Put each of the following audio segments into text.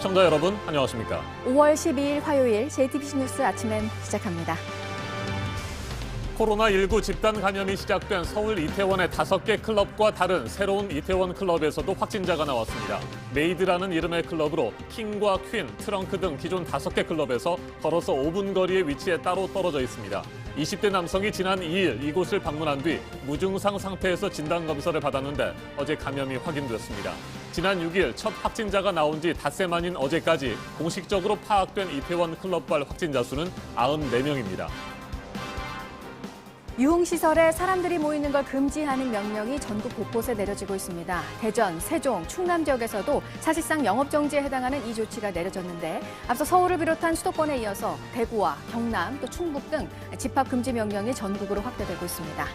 시청자 여러분, 안녕하십니까? 5월 12일 화요일 JTBC 뉴스 아침엔 시작합니다. 코로나19 집단 감염이 시작된 서울 이태원의 5개 클럽과 다른 새로운 이태원 클럽에서도 확진자가 나왔습니다. 메이드라는 이름의 클럽으로 킹과 퀸, 트렁크 등 기존 5개 클럽에서 걸어서 5분 거리의 위치에 따로 떨어져 있습니다. 20대 남성이 지난 2일 이곳을 방문한 뒤 무증상 상태에서 진단검사를 받았는데 어제 감염이 확인됐습니다. 지난 6일 첫 확진자가 나온 지 닷새 만인 어제까지 공식적으로 파악된 이태원 클럽발 확진자 수는 94명입니다. 유흥시설에 사람들이 모이는 걸 금지하는 명령이 전국 곳곳에 내려지고 있습니다. 대전, 세종, 충남 지역에서도 사실상 영업정지에 해당하는 이 조치가 내려졌는데 앞서 서울을 비롯한 수도권에 이어서 대구와 경남, 또 충북 등 집합금지 명령이 전국으로 확대되고 있습니다.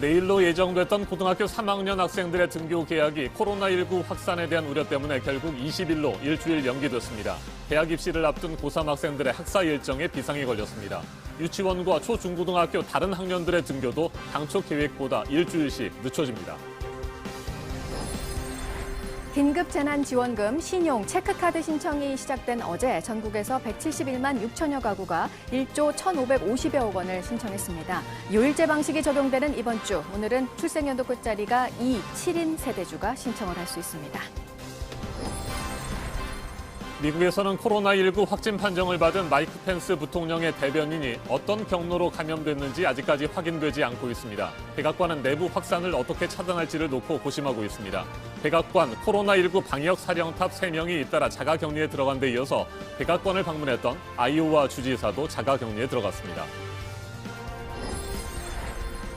내일로 예정됐던 고등학교 3학년 학생들의 등교 개학이 코로나19 확산에 대한 우려 때문에 결국 20일로 일주일 연기됐습니다. 대학 입시를 앞둔 고3 학생들의 학사 일정에 비상이 걸렸습니다. 유치원과 초중고등학교 다른 학년들의 등교도 당초 계획보다 일주일씩 늦춰집니다. 긴급재난지원금, 신용, 체크카드 신청이 시작된 어제 전국에서 171만 6천여 가구가 1조 1,550여억 원을 신청했습니다. 요일제 방식이 적용되는 이번 주, 오늘은 출생연도 끝자리가 2, 7인 세대주가 신청을 할 수 있습니다. 미국에서는 코로나19 확진 판정을 받은 마이크 펜스 부통령의 대변인이 어떤 경로로 감염됐는지 아직까지 확인되지 않고 있습니다. 백악관은 내부 확산을 어떻게 차단할지를 놓고 고심하고 있습니다. 백악관 코로나19 방역사령탑 3명이 잇따라 자가격리에 들어간 데 이어서 백악관을 방문했던 아이오와 주지사도 자가격리에 들어갔습니다.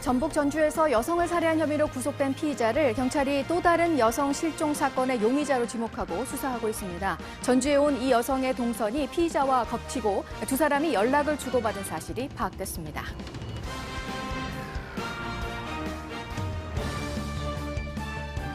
전북 전주에서 여성을 살해한 혐의로 구속된 피의자를 경찰이 또 다른 여성 실종 사건의 용의자로 지목하고 수사하고 있습니다. 전주에 온 이 여성의 동선이 피의자와 겹치고 두 사람이 연락을 주고받은 사실이 파악됐습니다.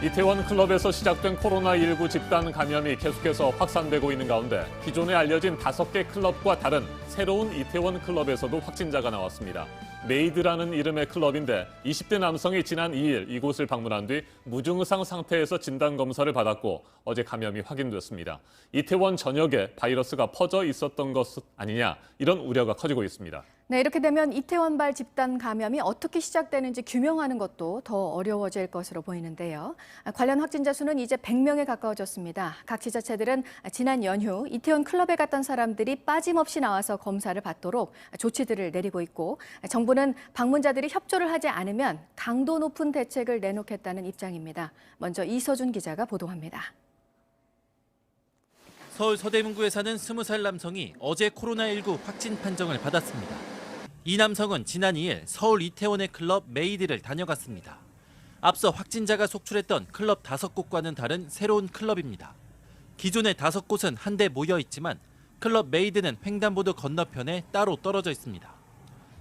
이태원 클럽에서 시작된 코로나19 집단 감염이 계속해서 확산되고 있는 가운데 기존에 알려진 5개 클럽과 다른 새로운 이태원 클럽에서도 확진자가 나왔습니다. 메이드라는 이름의 클럽인데 20대 남성이 지난 2일 이곳을 방문한 뒤 무증상 상태에서 진단검사를 받았고 어제 감염이 확인됐습니다. 이태원 전역에 바이러스가 퍼져 있었던 것 아니냐, 이런 우려가 커지고 있습니다. 네, 이렇게 되면 이태원발 집단 감염이 어떻게 시작되는지 규명하는 것도 더 어려워질 것으로 보이는데요. 관련 확진자 수는 이제 100명에 가까워졌습니다. 각 지자체들은 지난 연휴 이태원 클럽에 갔던 사람들이 빠짐없이 나와서 검사를 받도록 조치들을 내리고 있고 정부는 방문자들이 협조를 하지 않으면 강도 높은 대책을 내놓겠다는 입장입니다. 먼저 이서준 기자가 보도합니다. 서울 서대문구에 사는 20살 남성이 어제 코로나19 확진 판정을 받았습니다. 이 남성은 지난 2일 서울 이태원의 클럽 메이드를 다녀갔습니다. 앞서 확진자가 속출했던 클럽 5곳과는 다른 새로운 클럽입니다. 기존의 5곳은 한데 모여 있지만 클럽 메이드는 횡단보도 건너편에 따로 떨어져 있습니다.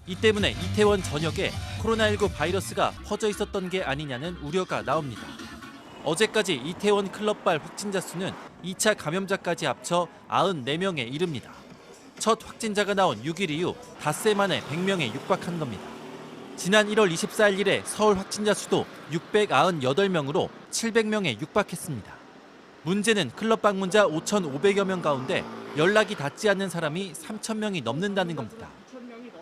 이 때문에 이태원 전역에 코로나19 바이러스가 퍼져 있었던 게 아니냐는 우려가 나옵니다. 어제까지 이태원 클럽발 확진자 수는 2차 감염자까지 합쳐 94명에 이릅니다. 첫 확진자가 나온 6일 이후 닷새 만에 100명에 육박한 겁니다. 지난 1월 24일 이래 서울 확진자 수도 698명으로 700명에 육박했습니다. 문제는 클럽 방문자 5,500여 명 가운데 연락이 닿지 않는 사람이 3,000명이 넘는다는 겁니다.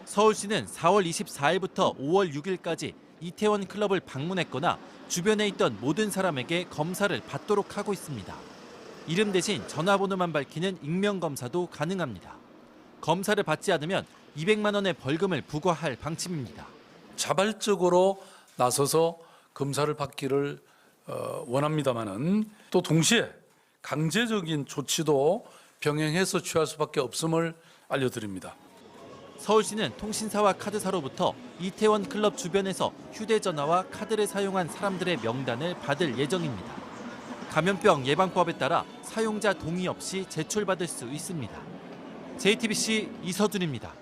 서울시는 4월 24일부터 5월 6일까지 이태원 클럽을 방문했거나 주변에 있던 모든 사람에게 검사를 받도록 하고 있습니다. 이름 대신 전화번호만 밝히는 익명검사도 가능합니다. 검사를 받지 않으면 200만 원의 벌금을 부과할 방침입니다. 자발적으로 나서서 검사를 받기를 원합니다마는 또 동시에 강제적인 조치도 병행해서 취할 수밖에 없음을 알려드립니다. 서울시는 통신사와 카드사로부터 이태원 클럽 주변에서 휴대전화와 카드를 사용한 사람들의 명단을 받을 예정입니다. 감염병 예방법에 따라 사용자 동의 없이 제출받을 수 있습니다. JTBC 이서준입니다.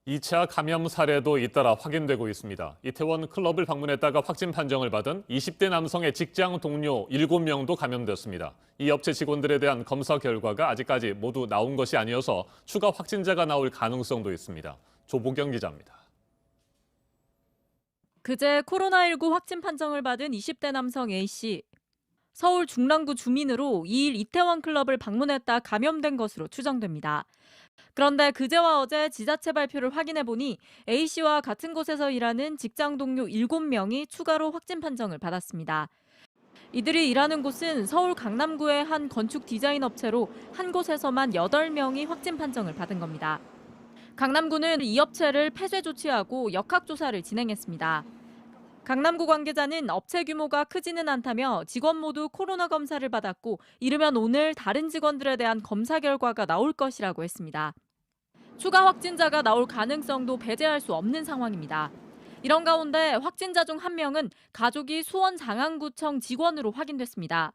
2차 감염 사례도 잇따라 확인되고 있습니다. 이태원 클럽을 방문했다가 확진 판정을 받은 20대 남성의 직장 동료 7명도 감염됐습니다. 이 업체 직원들에 대한 검사 결과가 아직까지 모두 나온 것이 아니어서 추가 확진자가 나올 가능성도 있습니다. 조보경 기자입니다. 그제 코로나19 확진 판정을 받은 20대 남성 A씨. 서울 중랑구 주민으로 2일 이태원 클럽을 방문했다 감염된 것으로 추정됩니다. 그런데 그제와 어제 지자체 발표를 확인해 보니 A씨와 같은 곳에서 일하는 직장 동료 7명이 추가로 확진 판정을 받았습니다. 이들이 일하는 곳은 서울 강남구의 한 건축 디자인 업체로 한 곳에서만 8명이 확진 판정을 받은 겁니다. 강남구는 이 업체를 폐쇄 조치하고 역학조사를 진행했습니다. 강남구 관계자는 업체 규모가 크지는 않다며 직원 모두 코로나 검사를 받았고 이르면 오늘 다른 직원들에 대한 검사 결과가 나올 것이라고 했습니다. 추가 확진자가 나올 가능성도 배제할 수 없는 상황입니다. 이런 가운데 확진자 중 한 명은 가족이 수원 장안구청 직원으로 확인됐습니다.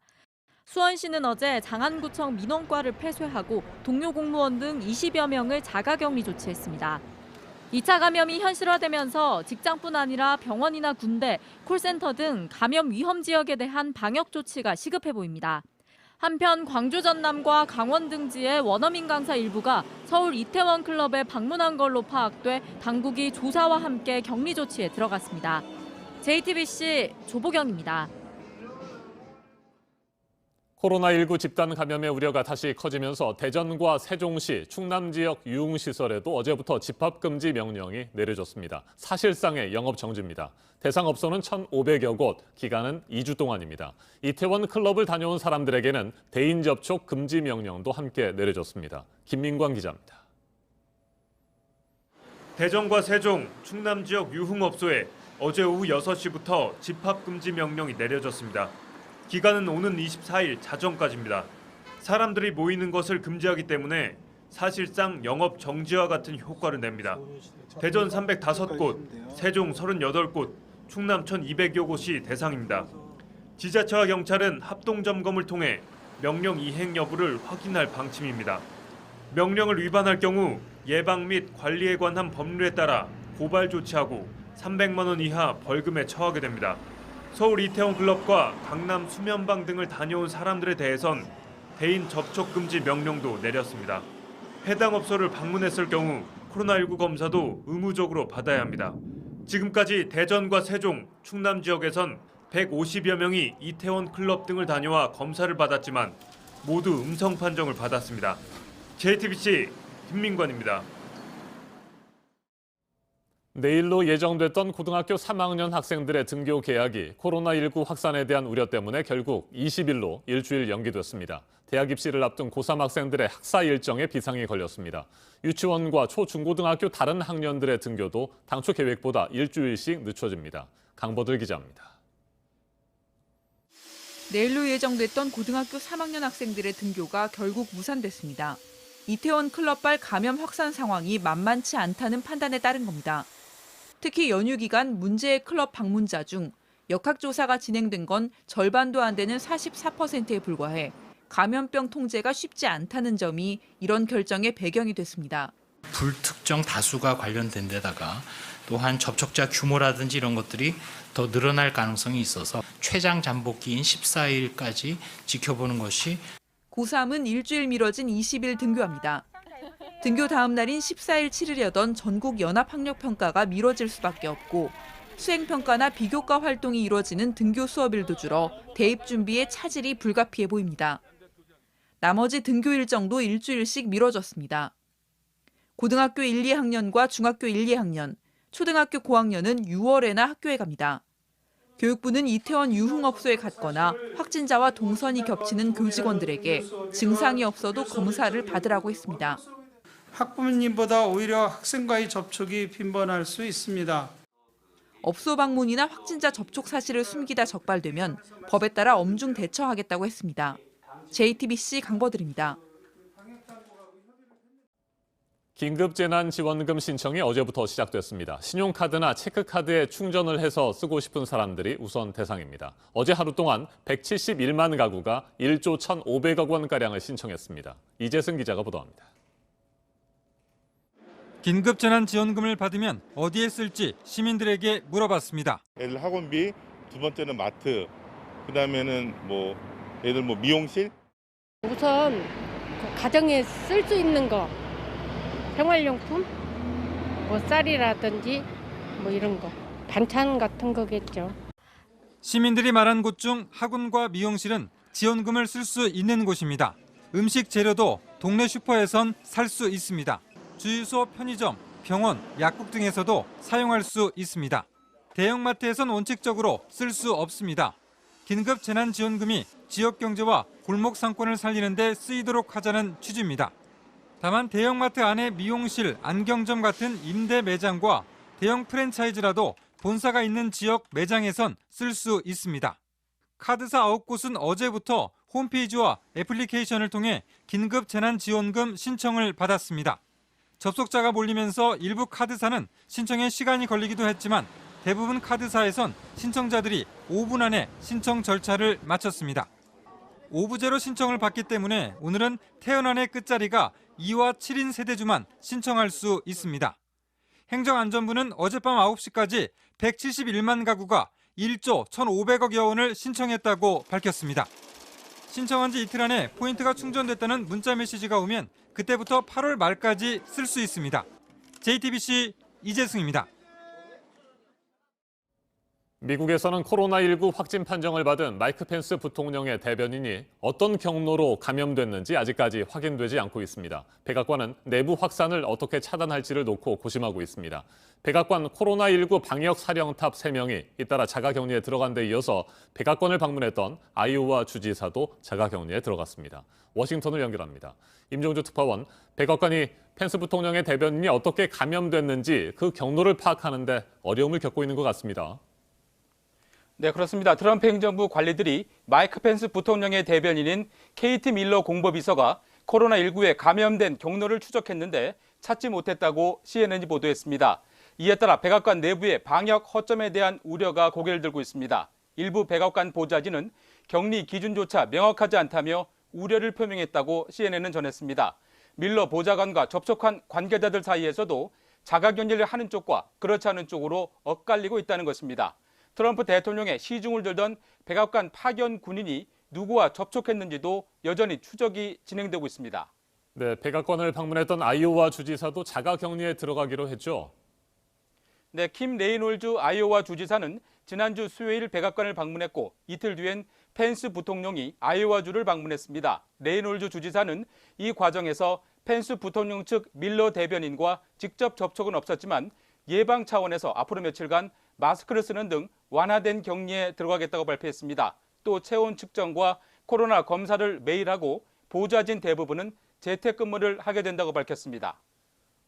수원시는 어제 장안구청 민원과를 폐쇄하고 동료 공무원 등 20여 명을 자가격리 조치했습니다. 2차 감염이 현실화되면서 직장뿐 아니라 병원이나 군대, 콜센터 등 감염 위험 지역에 대한 방역 조치가 시급해 보입니다. 한편 광주 전남과 강원 등지의 원어민 강사 일부가 서울 이태원 클럽에 방문한 걸로 파악돼 당국이 조사와 함께 격리 조치에 들어갔습니다. JTBC 조보경입니다. 코로나19 집단 감염의 우려가 다시 커지면서 대전과 세종시, 충남 지역 유흥시설에도 어제부터 집합금지 명령이 내려졌습니다. 사실상의 영업 정지입니다. 대상 업소는 1,500여 곳, 기간은 2주 동안입니다. 이태원 클럽을 다녀온 사람들에게는 대인 접촉 금지 명령도 함께 내려졌습니다. 김민광 기자입니다. 대전과 세종, 충남 지역 유흥업소에 어제 오후 6시부터 집합금지 명령이 내려졌습니다. 기간은 오는 24일 자정까지입니다. 사람들이 모이는 것을 금지하기 때문에 사실상 영업 정지와 같은 효과를 냅니다. 대전 305곳, 세종 38곳, 충남 1,200여 곳이 대상입니다. 지자체와 경찰은 합동 점검을 통해 명령 이행 여부를 확인할 방침입니다. 명령을 위반할 경우 예방 및 관리에 관한 법률에 따라 고발 조치하고 300만 원 이하 벌금에 처하게 됩니다. 서울 이태원 클럽과 강남 수면방 등을 다녀온 사람들에 대해선 대인 접촉 금지 명령도 내렸습니다. 해당 업소를 방문했을 경우 코로나19 검사도 의무적으로 받아야 합니다. 지금까지 대전과 세종, 충남 지역에선 150여 명이 이태원 클럽 등을 다녀와 검사를 받았지만 모두 음성 판정을 받았습니다. JTBC 김민관입니다. 내일로 예정됐던 고등학교 3학년 학생들의 등교 개학이 코로나19 확산에 대한 우려 때문에 결국 20일로 일주일 연기됐습니다. 대학 입시를 앞둔 고3 학생들의 학사 일정에 비상이 걸렸습니다. 유치원과 초중고등학교 다른 학년들의 등교도 당초 계획보다 일주일씩 늦춰집니다. 강보들 기자입니다. 내일로 예정됐던 고등학교 3학년 학생들의 등교가 결국 무산됐습니다. 이태원 클럽발 감염 확산 상황이 만만치 않다는 판단에 따른 겁니다. 특히 연휴 기간 문제의 클럽 방문자 중 역학조사가 진행된 건 절반도 안 되는 44%에 불과해 감염병 통제가 쉽지 않다는 점이 이런 결정의 배경이 됐습니다. 불특정 다수가 관련된 데다가 또한 접촉자 규모라든지 이런 것들이 더 늘어날 가능성이 있어서 최장 잠복기인 14일까지 지켜보는 것이 고3은 일주일 미뤄진 20일 등교합니다. 등교 다음 날인 14일 치르려던 전국 연합학력평가가 미뤄질 수밖에 없고 수행평가나 비교과 활동이 이루어지는 등교 수업일도 줄어 대입 준비에 차질이 불가피해 보입니다. 나머지 등교 일정도 일주일씩 미뤄졌습니다. 고등학교 1, 2학년과 중학교 1, 2학년, 초등학교 고학년은 6월에나 학교에 갑니다. 교육부는 이태원 유흥업소에 갔거나 확진자와 동선이 겹치는 교직원들에게 증상이 없어도 검사를 받으라고 했습니다. 학부모님보다 오히려 학생과의 접촉이 빈번할 수 있습니다. 업소 방문이나 확진자 접촉 사실을 숨기다 적발되면 법에 따라 엄중 대처하겠다고 했습니다. JTBC 강보들입니다. 긴급재난지원금 신청이 어제부터 시작됐습니다. 신용카드나 체크카드에 충전을 해서 쓰고 싶은 사람들이 우선 대상입니다. 어제 하루 동안 171만 가구가 1조 1,500억 원가량을 신청했습니다. 이재승 기자가 보도합니다. 긴급재난지원금을 받으면 어디에 쓸지 시민들에게 물어봤습니다. 애들 학원비, 두 번째는 마트, 그다음에는 애들 미용실. 우선 가정에 쓸 수 있는 거, 생활용품, 쌀이라든지 이런 거. 반찬 같은 거겠죠. 시민들이 말한 곳 중 학원과 미용실은 지원금을 쓸 수 있는 곳입니다. 음식 재료도 동네 슈퍼에선 살 수 있습니다. 주유소, 편의점, 병원, 약국 등에서도 사용할 수 있습니다. 대형마트에선 원칙적으로 쓸 수 없습니다. 긴급 재난지원금이 지역 경제와 골목 상권을 살리는 데 쓰이도록 하자는 취지입니다. 다만 대형마트 안에 미용실, 안경점 같은 임대 매장과 대형 프랜차이즈라도 본사가 있는 지역 매장에선 쓸 수 있습니다. 카드사 9곳은 어제부터 홈페이지와 애플리케이션을 통해 긴급 재난지원금 신청을 받았습니다. 접속자가 몰리면서 일부 카드사는 신청에 시간이 걸리기도 했지만 대부분 카드사에선 신청자들이 5분 안에 신청 절차를 마쳤습니다. 오부제로 신청을 받기 때문에 오늘은 태연안의 끝자리가 2와 7인 세대주만 신청할 수 있습니다. 행정안전부는 어젯밤 9시까지 171만 가구가 1조 1,500억여 원을 신청했다고 밝혔습니다. 신청한 지 이틀 안에 포인트가 충전됐다는 문자 메시지가 오면 그때부터 8월 말까지 쓸 수 있습니다. JTBC 이재승입니다. 미국에서는 코로나19 확진 판정을 받은 마이크 펜스 부통령의 대변인이 어떤 경로로 감염됐는지 아직까지 확인되지 않고 있습니다. 백악관은 내부 확산을 어떻게 차단할지를 놓고 고심하고 있습니다. 백악관 코로나19 방역 사령탑 3명이 잇따라 자가격리에 들어간 데 이어서 백악관을 방문했던 아이오와 주지사도 자가격리에 들어갔습니다. 워싱턴을 연결합니다. 임종주 특파원, 백악관이 펜스 부통령의 대변인이 어떻게 감염됐는지 그 경로를 파악하는 데 어려움을 겪고 있는 것 같습니다. 네, 그렇습니다. 트럼프 행정부 관리들이 마이크 펜스 부통령의 대변인인 케이트 밀러 공보비서가 코로나19에 감염된 경로를 추적했는데 찾지 못했다고 CNN이 보도했습니다. 이에 따라 백악관 내부의 방역 허점에 대한 우려가 고개를 들고 있습니다. 일부 백악관 보좌진은 격리 기준조차 명확하지 않다며 우려를 표명했다고 CNN은 전했습니다. 밀러 보좌관과 접촉한 관계자들 사이에서도 자가격리를 하는 쪽과 그렇지 않은 쪽으로 엇갈리고 있다는 것입니다. 트럼프 대통령의 시중을 들던 백악관 파견 군인이 누구와 접촉했는지도 여전히 추적이 진행되고 있습니다. 네, 백악관을 방문했던 아이오와 주지사도 자가격리에 들어가기로 했죠. 네, 킴 레이놀즈 아이오와 주지사는 지난주 수요일 백악관을 방문했고 이틀 뒤엔 펜스 부통령이 아이오와주를 방문했습니다. 레이놀즈 주지사는 이 과정에서 펜스 부통령 측 밀러 대변인과 직접 접촉은 없었지만 예방 차원에서 앞으로 며칠간 마스크를 쓰는 등 완화된 격리에 들어가겠다고 발표했습니다. 또 체온 측정과 코로나 검사를 매일 하고 보좌진 대부분은 재택근무를 하게 된다고 밝혔습니다.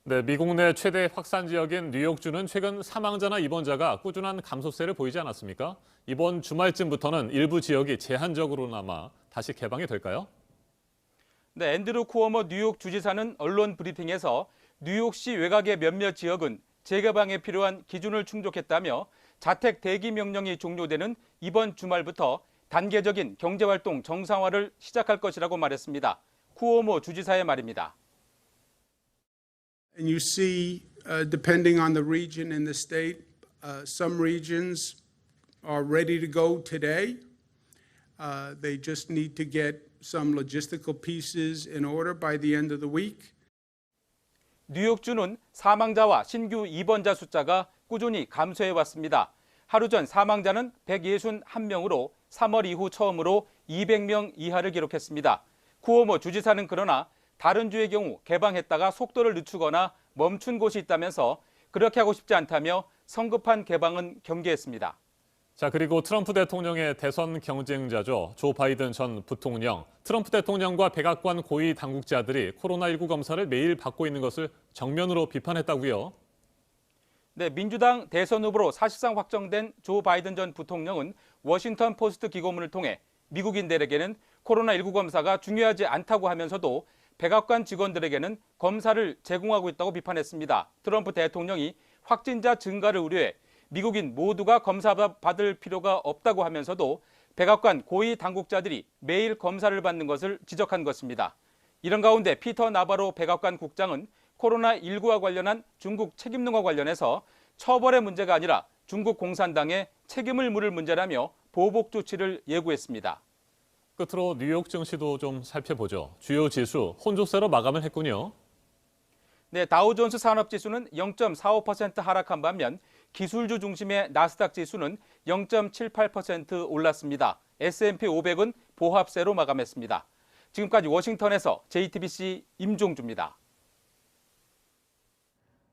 네, 미국 내 최대 확산 지역인 뉴욕주는 최근 사망자나 입원자가 꾸준한 감소세를 보이지 않았습니까? 이번 주말쯤부터는 일부 지역이 제한적으로나마 다시 개방이 될까요? 네, 앤드루 쿠오모 뉴욕 주지사는 언론 브리핑에서 뉴욕시 외곽의 몇몇 지역은 재개방에 필요한 기준을 충족했다며 자택 대기 명령이 종료되는 이번 주말부터 단계적인 경제활동 정상화를 시작할 것이라고 말했습니다. 쿠오모 주지사의 말입니다. And you see, depending on the region in the state, some regions are ready to go today. They just need to get some logistical pieces in order by the end of the week. 뉴욕주는 사망자와 신규 입원자 숫자가 꾸준히 감소해 왔습니다. 하루 전 사망자는 161명으로 3월 이후 처음으로 200명 이하를 기록했습니다. 쿠오모 주지사는 그러나 다른 주의 경우 개방했다가 속도를 늦추거나 멈춘 곳이 있다면서 그렇게 하고 싶지 않다며 성급한 개방은 경계했습니다. 자, 그리고 트럼프 대통령의 대선 경쟁자죠. 조 바이든 전 부통령. 트럼프 대통령과 백악관 고위 당국자들이 코로나19 검사를 매일 받고 있는 것을 정면으로 비판했다고요. 네, 민주당 대선 후보로 사실상 확정된 조 바이든 전 부통령은 워싱턴 포스트 기고문을 통해 미국인들에게는 코로나19 검사가 중요하지 않다고 하면서도 백악관 직원들에게는 검사를 제공하고 있다고 비판했습니다. 트럼프 대통령이 확진자 증가를 우려해 미국인 모두가 검사받을 필요가 없다고 하면서도 백악관 고위 당국자들이 매일 검사를 받는 것을 지적한 것입니다. 이런 가운데 피터 나바로 백악관 국장은 코로나19와 관련한 중국 책임론과 관련해서 처벌의 문제가 아니라 중국 공산당에 책임을 물을 문제라며 보복 조치를 예고했습니다. 끝으로 뉴욕 증시도 좀 살펴보죠. 주요 지수 혼조세로 마감을 했군요. 네, 다우존스 산업지수는 0.45% 하락한 반면 기술주 중심의 나스닥 지수는 0.78% 올랐습니다. S&P 500은 보합세로 마감했습니다. 지금까지 워싱턴에서 JTBC 임종주입니다.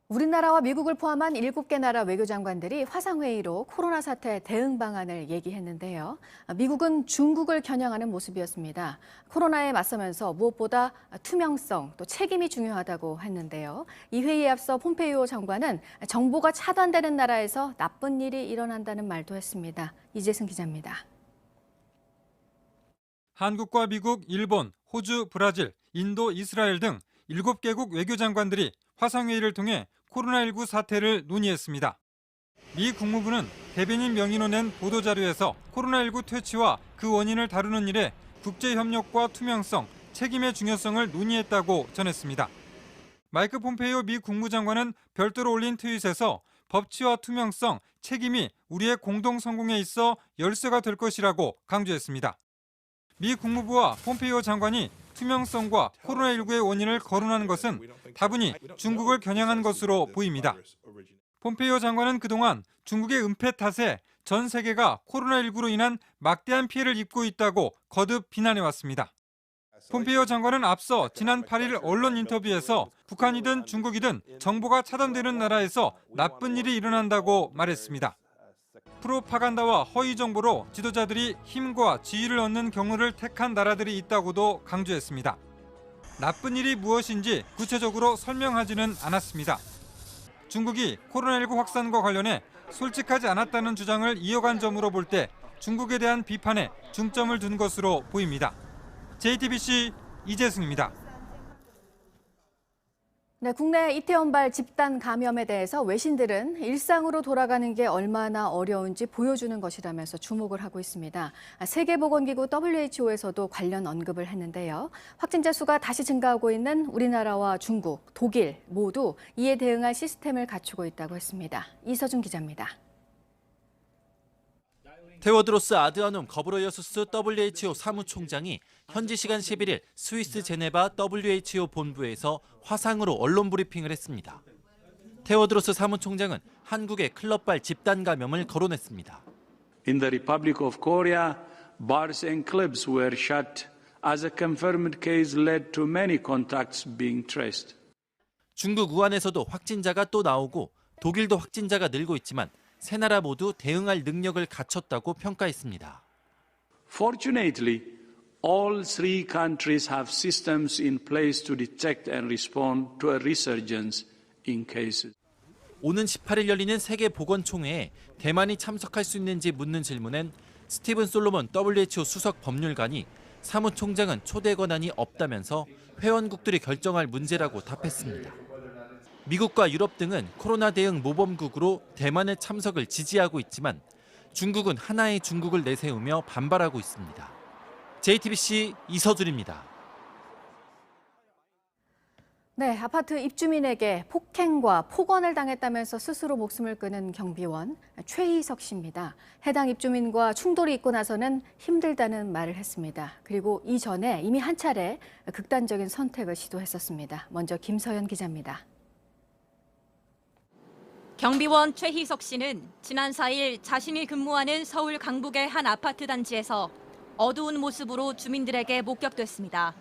우리나라와 미국을 포함한 7개 나라 외교장관들이 화상회의로 코로나 사태 대응 방안을 얘기했는데요. 미국은 중국을 겨냥하는 모습이었습니다. 코로나에 맞서면서 무엇보다 투명성, 또 책임이 중요하다고 했는데요. 이 회의에 앞서 폼페이오 장관은 정보가 차단되는 나라에서 나쁜 일이 일어난다는 말도 했습니다. 이재승 기자입니다. 한국과 미국, 일본, 호주, 브라질, 인도, 이스라엘 등 7개국 외교장관들이 화상회의를 통해 코로나19 사태를 논의했습니다. 미 국무부는 대변인 명의로 낸 보도자료에서 코로나19 퇴치와 그 원인을 다루는 일에 국제협력과 투명성, 책임의 중요성을 논의했다고 전했습니다. 마이크 폼페이오 미 국무장관은 별도로 올린 트윗에서 법치와 투명성, 책임이 우리의 공동 성공에 있어 열쇠가 될 것이라고 강조했습니다. 미 국무부와 폼페이오 장관이 투명성과 코로나19의 원인을 거론하는 것은 다분히 중국을 겨냥한 것으로 보입니다. 폼페이오 장관은 그동안 중국의 은폐 탓에 전 세계가 코로나19로 인한 막대한 피해를 입고 있다고 거듭 비난해왔습니다. 폼페이오 장관은 앞서 지난 8일 언론 인터뷰에서 북한이든 중국이든 정보가 차단되는 나라에서 나쁜 일이 일어난다고 말했습니다. 프로파간다와 허위 정보로 지도자들이 힘과 지위를 얻는 경로를 택한 나라들이 있다고도 강조했습니다. 나쁜 일이 무엇인지 구체적으로 설명하지는 않았습니다. 중국이 코로나19 확산과 관련해 솔직하지 않았다는 주장을 이어간 점으로 볼 때 중국에 대한 비판에 중점을 둔 것으로 보입니다. JTBC 이재승입니다. 네, 국내 이태원발 집단 감염에 대해서 외신들은 일상으로 돌아가는 게 얼마나 어려운지 보여주는 것이라면서 주목을 하고 있습니다. 세계보건기구 WHO에서도 관련 언급을 했는데요. 확진자 수가 다시 증가하고 있는 우리나라와 중국, 독일 모두 이에 대응할 시스템을 갖추고 있다고 했습니다. 이서준 기자입니다. 테워드로스 아드하놈 거브레예수스 WHO 사무총장이 현지 시간 11일 스위스 제네바 WHO 본부에서 화상으로 언론 브리핑을 했습니다. 테워드로스 사무총장은 한국의 클럽발 집단 감염을 거론했습니다. In the Republic of Korea, bars and clubs were shut as a confirmed case led to many contacts being traced. 중국 우한에서도 확진자가 또 나오고 독일도 확진자가 늘고 있지만 세 나라 모두 대응할 능력을 갖췄다고 평가했습니다. Fortunately, all three countries have systems in place to detect and respond to a resurgence in cases. 오는 18일 열리는 세계보건총회에 대만이 참석할 수 있는지 묻는 질문엔 스티븐 솔로몬 WHO 수석 법률관이 사무총장은 초대 권한이 없다면서 회원국들이 결정할 문제라고 답했습니다. 미국과 유럽 등은 코로나 대응 모범국으로 대만의 참석을 지지하고 있지만 중국은 하나의 중국을 내세우며 반발하고 있습니다. JTBC 이서준입니다. 네, 아파트 입주민에게 폭행과 폭언을 당했다면서 스스로 목숨을 끊은 경비원 최희석 씨입니다. 해당 입주민과 충돌이 있고 나서는 힘들다는 말을 했습니다. 그리고 이전에 이미 한 차례 극단적인 선택을 시도했었습니다. 먼저 김서연 기자입니다. 경비원 최희석 씨는 지난 4일 자신이 근무하는 서울 강북의 한 아파트 단지에서 어두운 모습으로 주민들에게 목격됐습니다.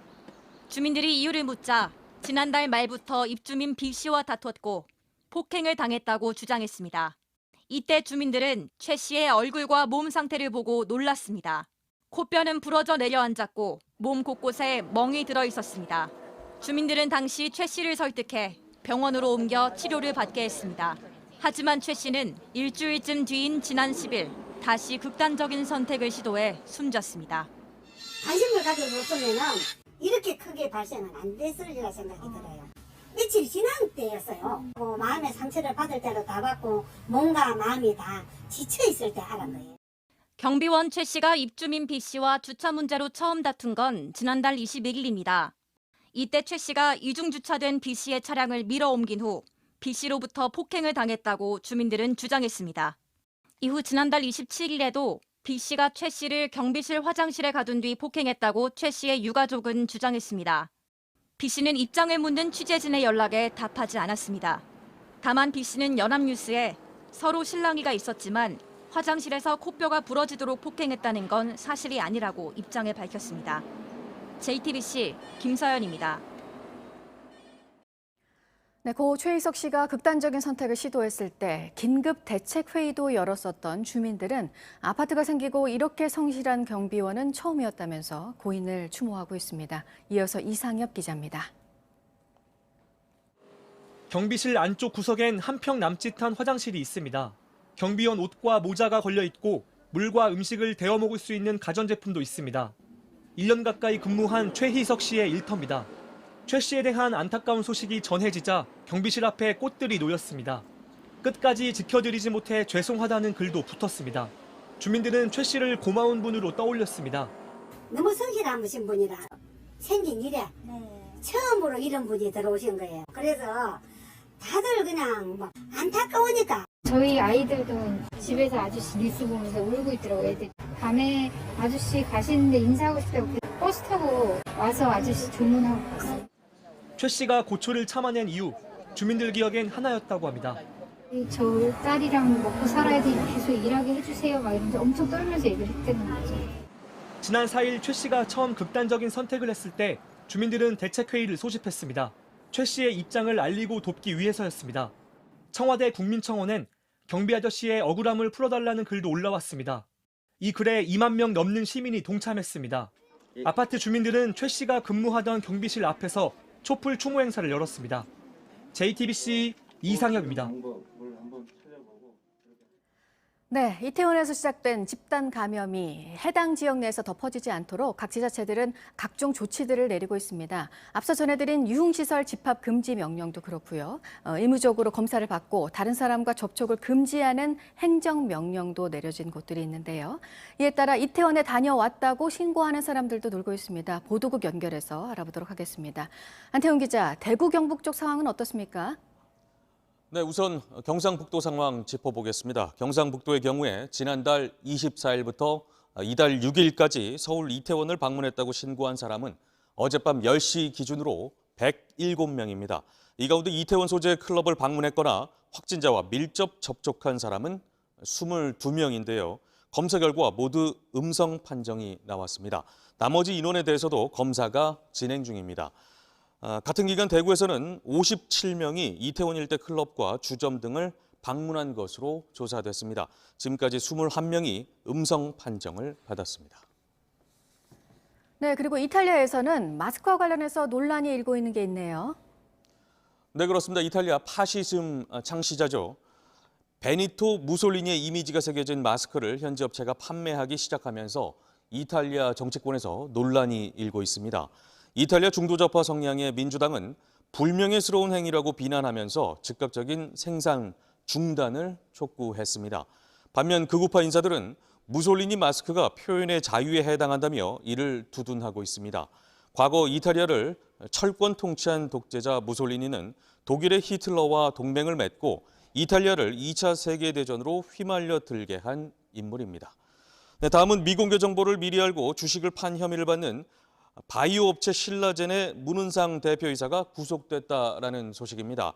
주민들이 이유를 묻자 지난달 말부터 입주민 B 씨와 다퉜고 폭행을 당했다고 주장했습니다. 이때 주민들은 최 씨의 얼굴과 몸 상태를 보고 놀랐습니다. 코뼈는 부러져 내려앉았고 몸 곳곳에 멍이 들어 있었습니다. 주민들은 당시 최 씨를 설득해 병원으로 옮겨 치료를 받게 했습니다. 하지만 최 씨는 일주일쯤 뒤인 지난 10일 다시 극단적인 선택을 시도해 숨졌습니다. 관심을 가져줬으면 이렇게 크게 발생은 안 됐으리라 생각이 들어요. 며칠 지난 때였어요. 마음의 상처를 받을 때로 다 받고 몸과 마음이 다 지쳐 있을 때 알은 거예요. 경비원 최 씨가 입주민 B 씨와 주차 문제로 처음 다툰 건 지난달 21일입니다. 이때 최 씨가 이중 주차된 B 씨의 차량을 밀어 옮긴 후 B 씨로부터 폭행을 당했다고 주민들은 주장했습니다. 이후 지난달 27일에도 B 씨가 최 씨를 경비실 화장실에 가둔 뒤 폭행했다고 최 씨의 유가족은 주장했습니다. B 씨는 입장을 묻는 취재진의 연락에 답하지 않았습니다. 다만 B 씨는 연합뉴스에 서로 실랑이가 있었지만 화장실에서 코뼈가 부러지도록 폭행했다는 건 사실이 아니라고 입장을 밝혔습니다. JTBC 김서연입니다. 네, 고 최희석 씨가 극단적인 선택을 시도했을 때 긴급 대책 회의도 열었었던 주민들은 아파트가 생기고 이렇게 성실한 경비원은 처음이었다면서 고인을 추모하고 있습니다. 이어서 이상엽 기자입니다. 경비실 안쪽 구석엔 한 평 남짓한 화장실이 있습니다. 경비원 옷과 모자가 걸려 있고 물과 음식을 데워 먹을 수 있는 가전제품도 있습니다. 1년 가까이 근무한 최희석 씨의 일터입니다. 최 씨에 대한 안타까운 소식이 전해지자 경비실 앞에 꽃들이 놓였습니다. 끝까지 지켜드리지 못해 죄송하다는 글도 붙었습니다. 주민들은 최 씨를 고마운 분으로 떠올렸습니다. 너무 성실한 분이라 생긴 일에 처음으로 이런 분이 들어오신 거예요. 그래서 다들 그냥 막 안타까우니까. 저희 아이들도 집에서 아저씨 뉴스 보면서 울고 있더라고요. 애들 밤에 아저씨 가시는데 인사하고 싶다고 버스 타고 와서 아저씨 조문하고 갔어요. 최 씨가 고초를 참아낸 이유, 주민들 기억엔 하나였다고 합니다. 저 딸이랑 먹고 살아야 되니까 계속 일하게 해주세요 막 이러면서 엄청 떨면서 얘기를 했다는 거죠. 지난 4일 최 씨가 처음 극단적인 선택을 했을 때 주민들은 대책회의를 소집했습니다. 최 씨의 입장을 알리고 돕기 위해서였습니다. 청와대 국민청원엔 경비 아저씨의 억울함을 풀어달라는 글도 올라왔습니다. 이 글에 2만 명 넘는 시민이 동참했습니다. 아파트 주민들은 최 씨가 근무하던 경비실 앞에서 촛불 추모 행사를 열었습니다. JTBC 이상엽입니다. 네, 이태원에서 시작된 집단 감염이 해당 지역 내에서 더 퍼지지 않도록 각 지자체들은 각종 조치들을 내리고 있습니다. 앞서 전해드린 유흥시설 집합 금지 명령도 그렇고요. 의무적으로 검사를 받고 다른 사람과 접촉을 금지하는 행정명령도 내려진 곳들이 있는데요. 이에 따라 이태원에 다녀왔다고 신고하는 사람들도 늘고 있습니다. 보도국 연결해서 알아보도록 하겠습니다. 안태훈 기자, 대구 경북 쪽 상황은 어떻습니까? 네, 우선 경상북도 상황 짚어보겠습니다. 경상북도의 경우에 지난달 24일부터 이달 6일까지 서울 이태원을 방문했다고 신고한 사람은 어젯밤 10시 기준으로 107명입니다. 이 가운데 이태원 소재 클럽을 방문했거나 확진자와 밀접 접촉한 사람은 22명인데요. 검사 결과 모두 음성 판정이 나왔습니다. 나머지 인원에 대해서도 검사가 진행 중입니다. 같은 기간 대구에서는 57명이 이태원 일대 클럽과 주점 등을 방문한 것으로 조사됐습니다. 지금까지 21명이 음성 판정을 받았습니다. 네, 그리고 이탈리아에서는 마스크와 관련해서 논란이 일고 있는 게 있네요. 네, 그렇습니다. 이탈리아 파시즘 창시자죠. 베니토 무솔리니의 이미지가 새겨진 마스크를 현지 업체가 판매하기 시작하면서 이탈리아 정치권에서 논란이 일고 있습니다. 이탈리아 중도좌파 성향의 민주당은 불명예스러운 행위라고 비난하면서 즉각적인 생산 중단을 촉구했습니다. 반면 극우파 인사들은 무솔리니 마스크가 표현의 자유에 해당한다며 이를 두둔하고 있습니다. 과거 이탈리아를 철권 통치한 독재자 무솔리니는 독일의 히틀러와 동맹을 맺고 이탈리아를 2차 세계대전으로 휘말려 들게 한 인물입니다. 네, 다음은 미공개 정보를 미리 알고 주식을 판 혐의를 받는 바이오 업체 신라젠의 문은상 대표이사가 구속됐다라는 소식입니다.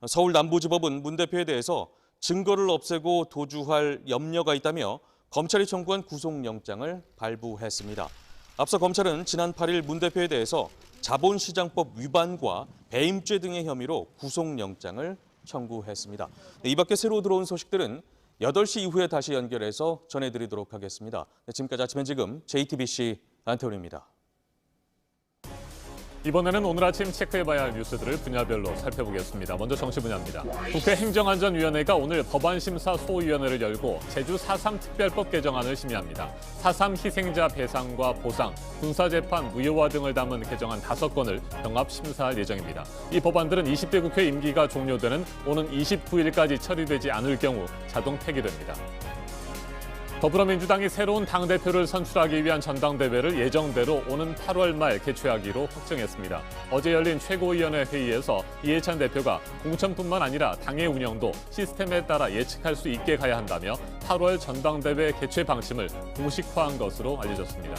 서울 남부지법은 문 대표에 대해서 증거를 없애고 도주할 염려가 있다며 검찰이 청구한 구속영장을 발부했습니다. 앞서 검찰은 지난 8일 문 대표에 대해서 자본시장법 위반과 배임죄 등의 혐의로 구속영장을 청구했습니다. 이 밖에 새로 들어온 소식들은 8시 이후에 다시 연결해서 전해드리도록 하겠습니다. 지금까지 아침 지금 JTBC 안태훈입니다. 이번에는 오늘 아침 체크해봐야 할 뉴스들을 분야별로 살펴보겠습니다. 먼저 정치 분야입니다. 국회 행정안전위원회가 오늘 법안심사 소위원회를 열고 제주 4.3 특별법 개정안을 심의합니다. 4.3 희생자 배상과 보상, 군사재판 무효화 등을 담은 개정안 5건을 병합 심사할 예정입니다. 이 법안들은 20대 국회 임기가 종료되는 오는 29일까지 처리되지 않을 경우 자동 폐기됩니다. 더불어민주당이 새로운 당대표를 선출하기 위한 전당대회를 예정대로 오는 8월 말 개최하기로 확정했습니다. 어제 열린 최고위원회 회의에서 이해찬 대표가 공천뿐만 아니라 당의 운영도 시스템에 따라 예측할 수 있게 가야 한다며 8월 전당대회 개최 방침을 공식화한 것으로 알려졌습니다.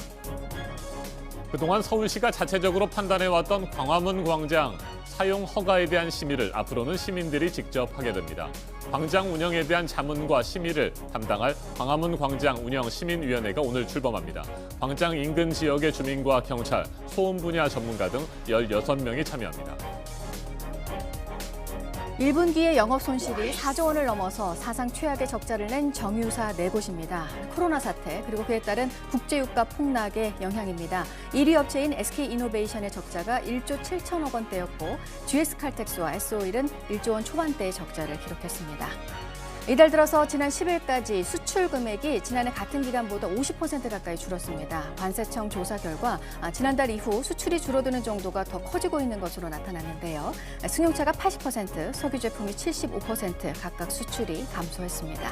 그동안 서울시가 자체적으로 판단해왔던 광화문 광장 사용 허가에 대한 심의를 앞으로는 시민들이 직접 하게 됩니다. 광장 운영에 대한 자문과 심의를 담당할 광화문 광장 운영 시민위원회가 오늘 출범합니다. 광장 인근 지역의 주민과 경찰, 소음 분야 전문가 등 16명이 참여합니다. 1분기의 영업 손실이 4조 원을 넘어서 사상 최악의 적자를 낸 정유사 4곳입니다. 코로나 사태 그리고 그에 따른 국제유가 폭락의 영향입니다. 1위 업체인 SK이노베이션의 적자가 1조 7천억 원대였고 GS칼텍스와 S-오일은 1조 원 초반대의 적자를 기록했습니다. 이달 들어서 지난 10일까지 수출 금액이 지난해 같은 기간보다 50% 가까이 줄었습니다. 관세청 조사 결과 지난달 이후 수출이 줄어드는 정도가 더 커지고 있는 것으로 나타났는데요. 승용차가 80%, 석유 제품이 75% 각각 수출이 감소했습니다.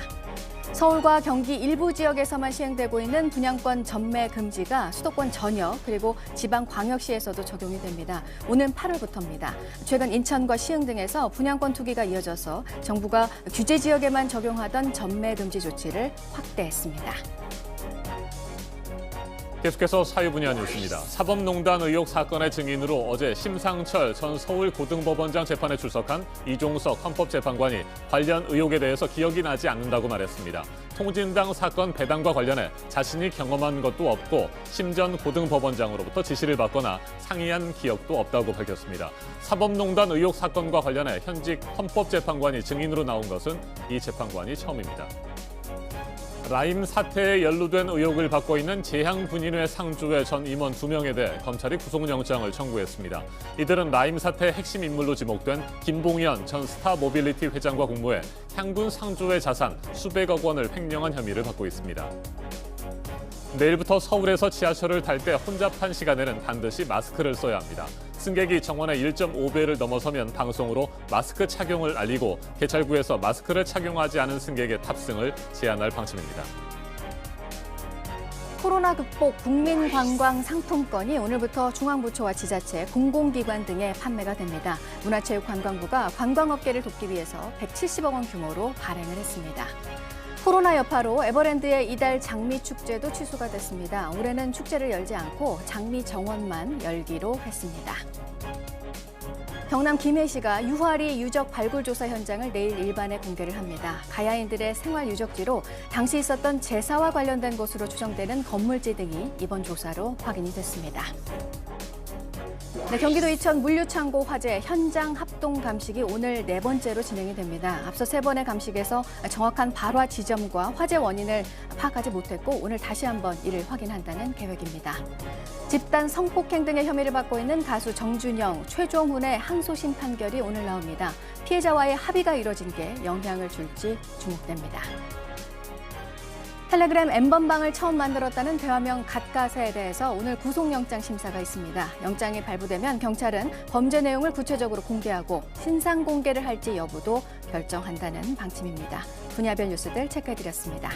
서울과 경기 일부 지역에서만 시행되고 있는 분양권 전매 금지가 수도권 전역 그리고 지방광역시에서도 적용이 됩니다. 오는 8월부터입니다. 최근 인천과 시흥 등에서 분양권 투기가 이어져서 정부가 규제 지역에만 적용하던 전매 금지 조치를 확대했습니다. 계속해서 사유 분야 뉴스입니다. 사법농단 의혹 사건의 증인으로 어제 심상철 전 서울고등법원장 재판에 출석한 이종석 헌법재판관이 관련 의혹에 대해서 기억이 나지 않는다고 말했습니다. 통진당 사건 배당과 관련해 자신이 경험한 것도 없고 심 전 고등법원장으로부터 지시를 받거나 상의한 기억도 없다고 밝혔습니다. 사법농단 의혹 사건과 관련해 현직 헌법재판관이 증인으로 나온 것은 이 재판관이 처음입니다. 라임 사태에 연루된 의혹을 받고 있는 재향분인회 상주의 전 임원 2명에 대해 검찰이 구속영장을 청구했습니다. 이들은 라임 사태의 핵심 인물로 지목된 김봉현 전 스타모빌리티 회장과 공모해 향분 상주의 자산 수백억 원을 횡령한 혐의를 받고 있습니다. 내일부터 서울에서 지하철을 탈 때 혼잡한 시간에는 반드시 마스크를 써야 합니다. 승객이 정원의 1.5배를 넘어서면 방송으로 마스크 착용을 알리고 개찰구에서 마스크를 착용하지 않은 승객의 탑승을 제한할 방침입니다. 코로나 극복 국민관광 상품권이 오늘부터 중앙부처와 지자체, 공공기관 등에 판매가 됩니다. 문화체육관광부가 관광업계를 돕기 위해서 170억 원 규모로 발행을 했습니다. 코로나 여파로 에버랜드의 이달 장미축제도 취소가 됐습니다. 올해는 축제를 열지 않고 장미 정원만 열기로 했습니다. 경남 김해시가 유화리 유적 발굴 조사 현장을 내일 일반에 공개를 합니다. 가야인들의 생활 유적지로 당시 있었던 제사와 관련된 것으로 추정되는 건물지 등이 이번 조사로 확인이 됐습니다. 네, 경기도 이천 물류창고 화재 현장 합동 감식이 오늘 4번째로 진행이 됩니다. 앞서 3번의 감식에서 정확한 발화 지점과 화재 원인을 파악하지 못했고 오늘 다시 한번 이를 확인한다는 계획입니다. 집단 성폭행 등의 혐의를 받고 있는 가수 정준영, 최종훈의 항소심 판결이 오늘 나옵니다. 피해자와의 합의가 이뤄진 게 영향을 줄지 주목됩니다. 텔레그램 N번방을 처음 만들었다는 대화명 갓가세에 대해서 오늘 구속영장 심사가 있습니다. 영장이 발부되면 경찰은 범죄 내용을 구체적으로 공개하고 신상 공개를 할지 여부도 결정한다는 방침입니다. 분야별 뉴스들 체크해드렸습니다.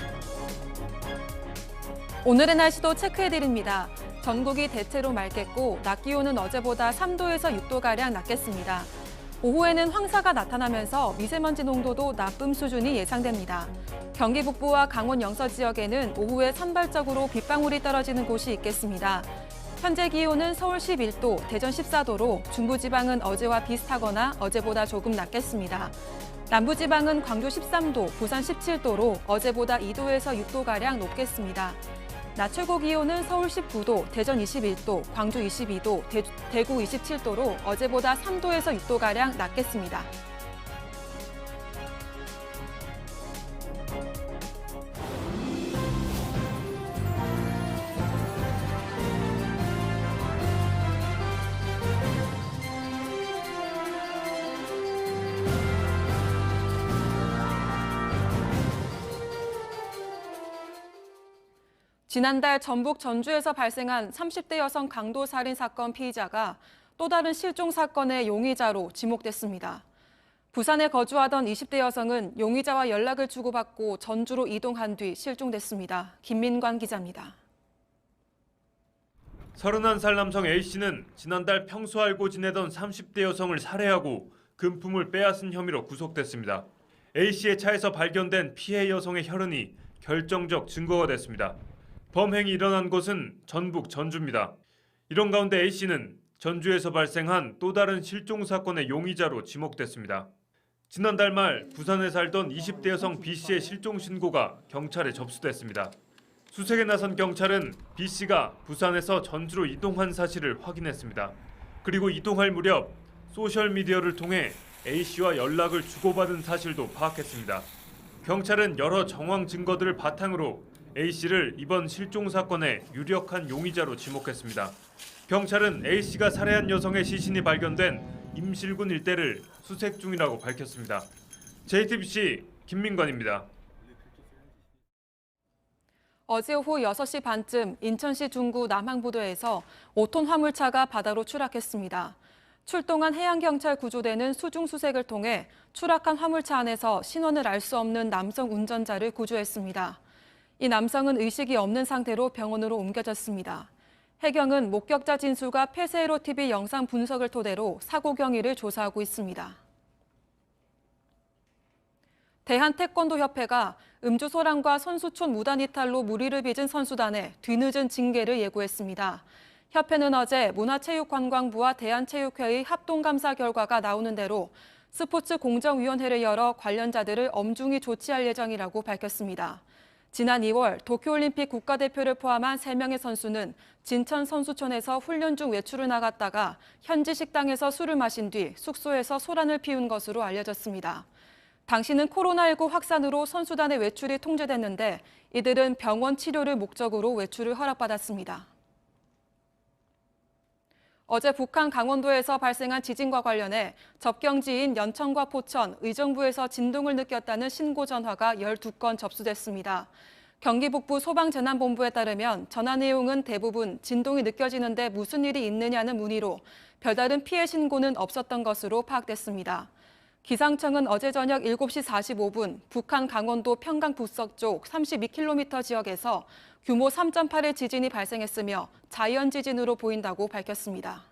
오늘의 날씨도 체크해드립니다. 전국이 대체로 맑겠고 낮 기온은 어제보다 3도에서 6도가량 낮겠습니다. 오후에는 황사가 나타나면서 미세먼지 농도도 나쁨 수준이 예상됩니다. 경기 북부와 강원 영서 지역에는 오후에 산발적으로 빗방울이 떨어지는 곳이 있겠습니다. 현재 기온은 서울 11도, 대전 14도로 중부지방은 어제와 비슷하거나 어제보다 조금 낮겠습니다. 남부지방은 광주 13도, 부산 17도로 어제보다 2도에서 6도가량 높겠습니다. 낮 최고 기온은 서울 19도, 대전 21도, 광주 22도, 대구 27도로 어제보다 3도에서 6도가량 낮겠습니다. 지난달 전북 전주에서 발생한 30대 여성 강도 살인 사건 피의자가 또 다른 실종 사건의 용의자로 지목됐습니다. 부산에 거주하던 20대 여성은 용의자와 연락을 주고받고 전주로 이동한 뒤 실종됐습니다. 김민관 기자입니다. 31살 남성 A씨는 지난달 평소 알고 지내던 30대 여성을 살해하고 금품을 빼앗은 혐의로 구속됐습니다. A씨의 차에서 발견된 피해 여성의 혈흔이 결정적 증거가 됐습니다. 범행이 일어난 곳은 전북 전주입니다. 이런 가운데 A씨는 전주에서 발생한 또 다른 실종 사건의 용의자로 지목됐습니다. 지난달 말 부산에 살던 20대 여성 B씨의 실종 신고가 경찰에 접수됐습니다. 수색에 나선 경찰은 B씨가 부산에서 전주로 이동한 사실을 확인했습니다. 그리고 이동할 무렵 소셜미디어를 통해 A씨와 연락을 주고받은 사실도 파악했습니다. 경찰은 여러 정황 증거들을 바탕으로 A씨를 이번 실종 사건의 유력한 용의자로 지목했습니다. 경찰은 A씨가 살해한 여성의 시신이 발견된 임실군 일대를 수색 중이라고 밝혔습니다. JTBC 김민관입니다. 어제 오후 6시 반쯤 인천시 중구 남항부도에서 5톤 화물차가 바다로 추락했습니다. 출동한 해양경찰 구조대는 수중 수색을 통해 추락한 화물차 안에서 신원을 알 수 없는 남성 운전자를 구조했습니다. 이 남성은 의식이 없는 상태로 병원으로 옮겨졌습니다. 해경은 목격자 진술과 폐쇄로 TV 영상 분석을 토대로 사고 경위를 조사하고 있습니다. 대한태권도협회가 음주 소란과 선수촌 무단 이탈로 물의를 빚은 선수단에 뒤늦은 징계를 예고했습니다. 협회는 어제 문화체육관광부와 대한체육회의 합동감사 결과가 나오는 대로 스포츠 공정위원회를 열어 관련자들을 엄중히 조치할 예정이라고 밝혔습니다. 지난 2월 도쿄올림픽 국가대표를 포함한 3명의 선수는 진천 선수촌에서 훈련 중 외출을 나갔다가 현지 식당에서 술을 마신 뒤 숙소에서 소란을 피운 것으로 알려졌습니다. 당시는 코로나19 확산으로 선수단의 외출이 통제됐는데 이들은 병원 치료를 목적으로 외출을 허락받았습니다. 어제 북한 강원도에서 발생한 지진과 관련해 접경지인 연천과 포천, 의정부에서 진동을 느꼈다는 신고 전화가 12건 접수됐습니다. 경기 북부 소방재난본부에 따르면 전화 내용은 대부분 진동이 느껴지는데 무슨 일이 있느냐는 문의로 별다른 피해 신고는 없었던 것으로 파악됐습니다. 기상청은 어제 저녁 7시 45분 북한 강원도 평강 북서쪽 32km 지역에서 규모 3.8의 지진이 발생했으며 자연 지진으로 보인다고 밝혔습니다.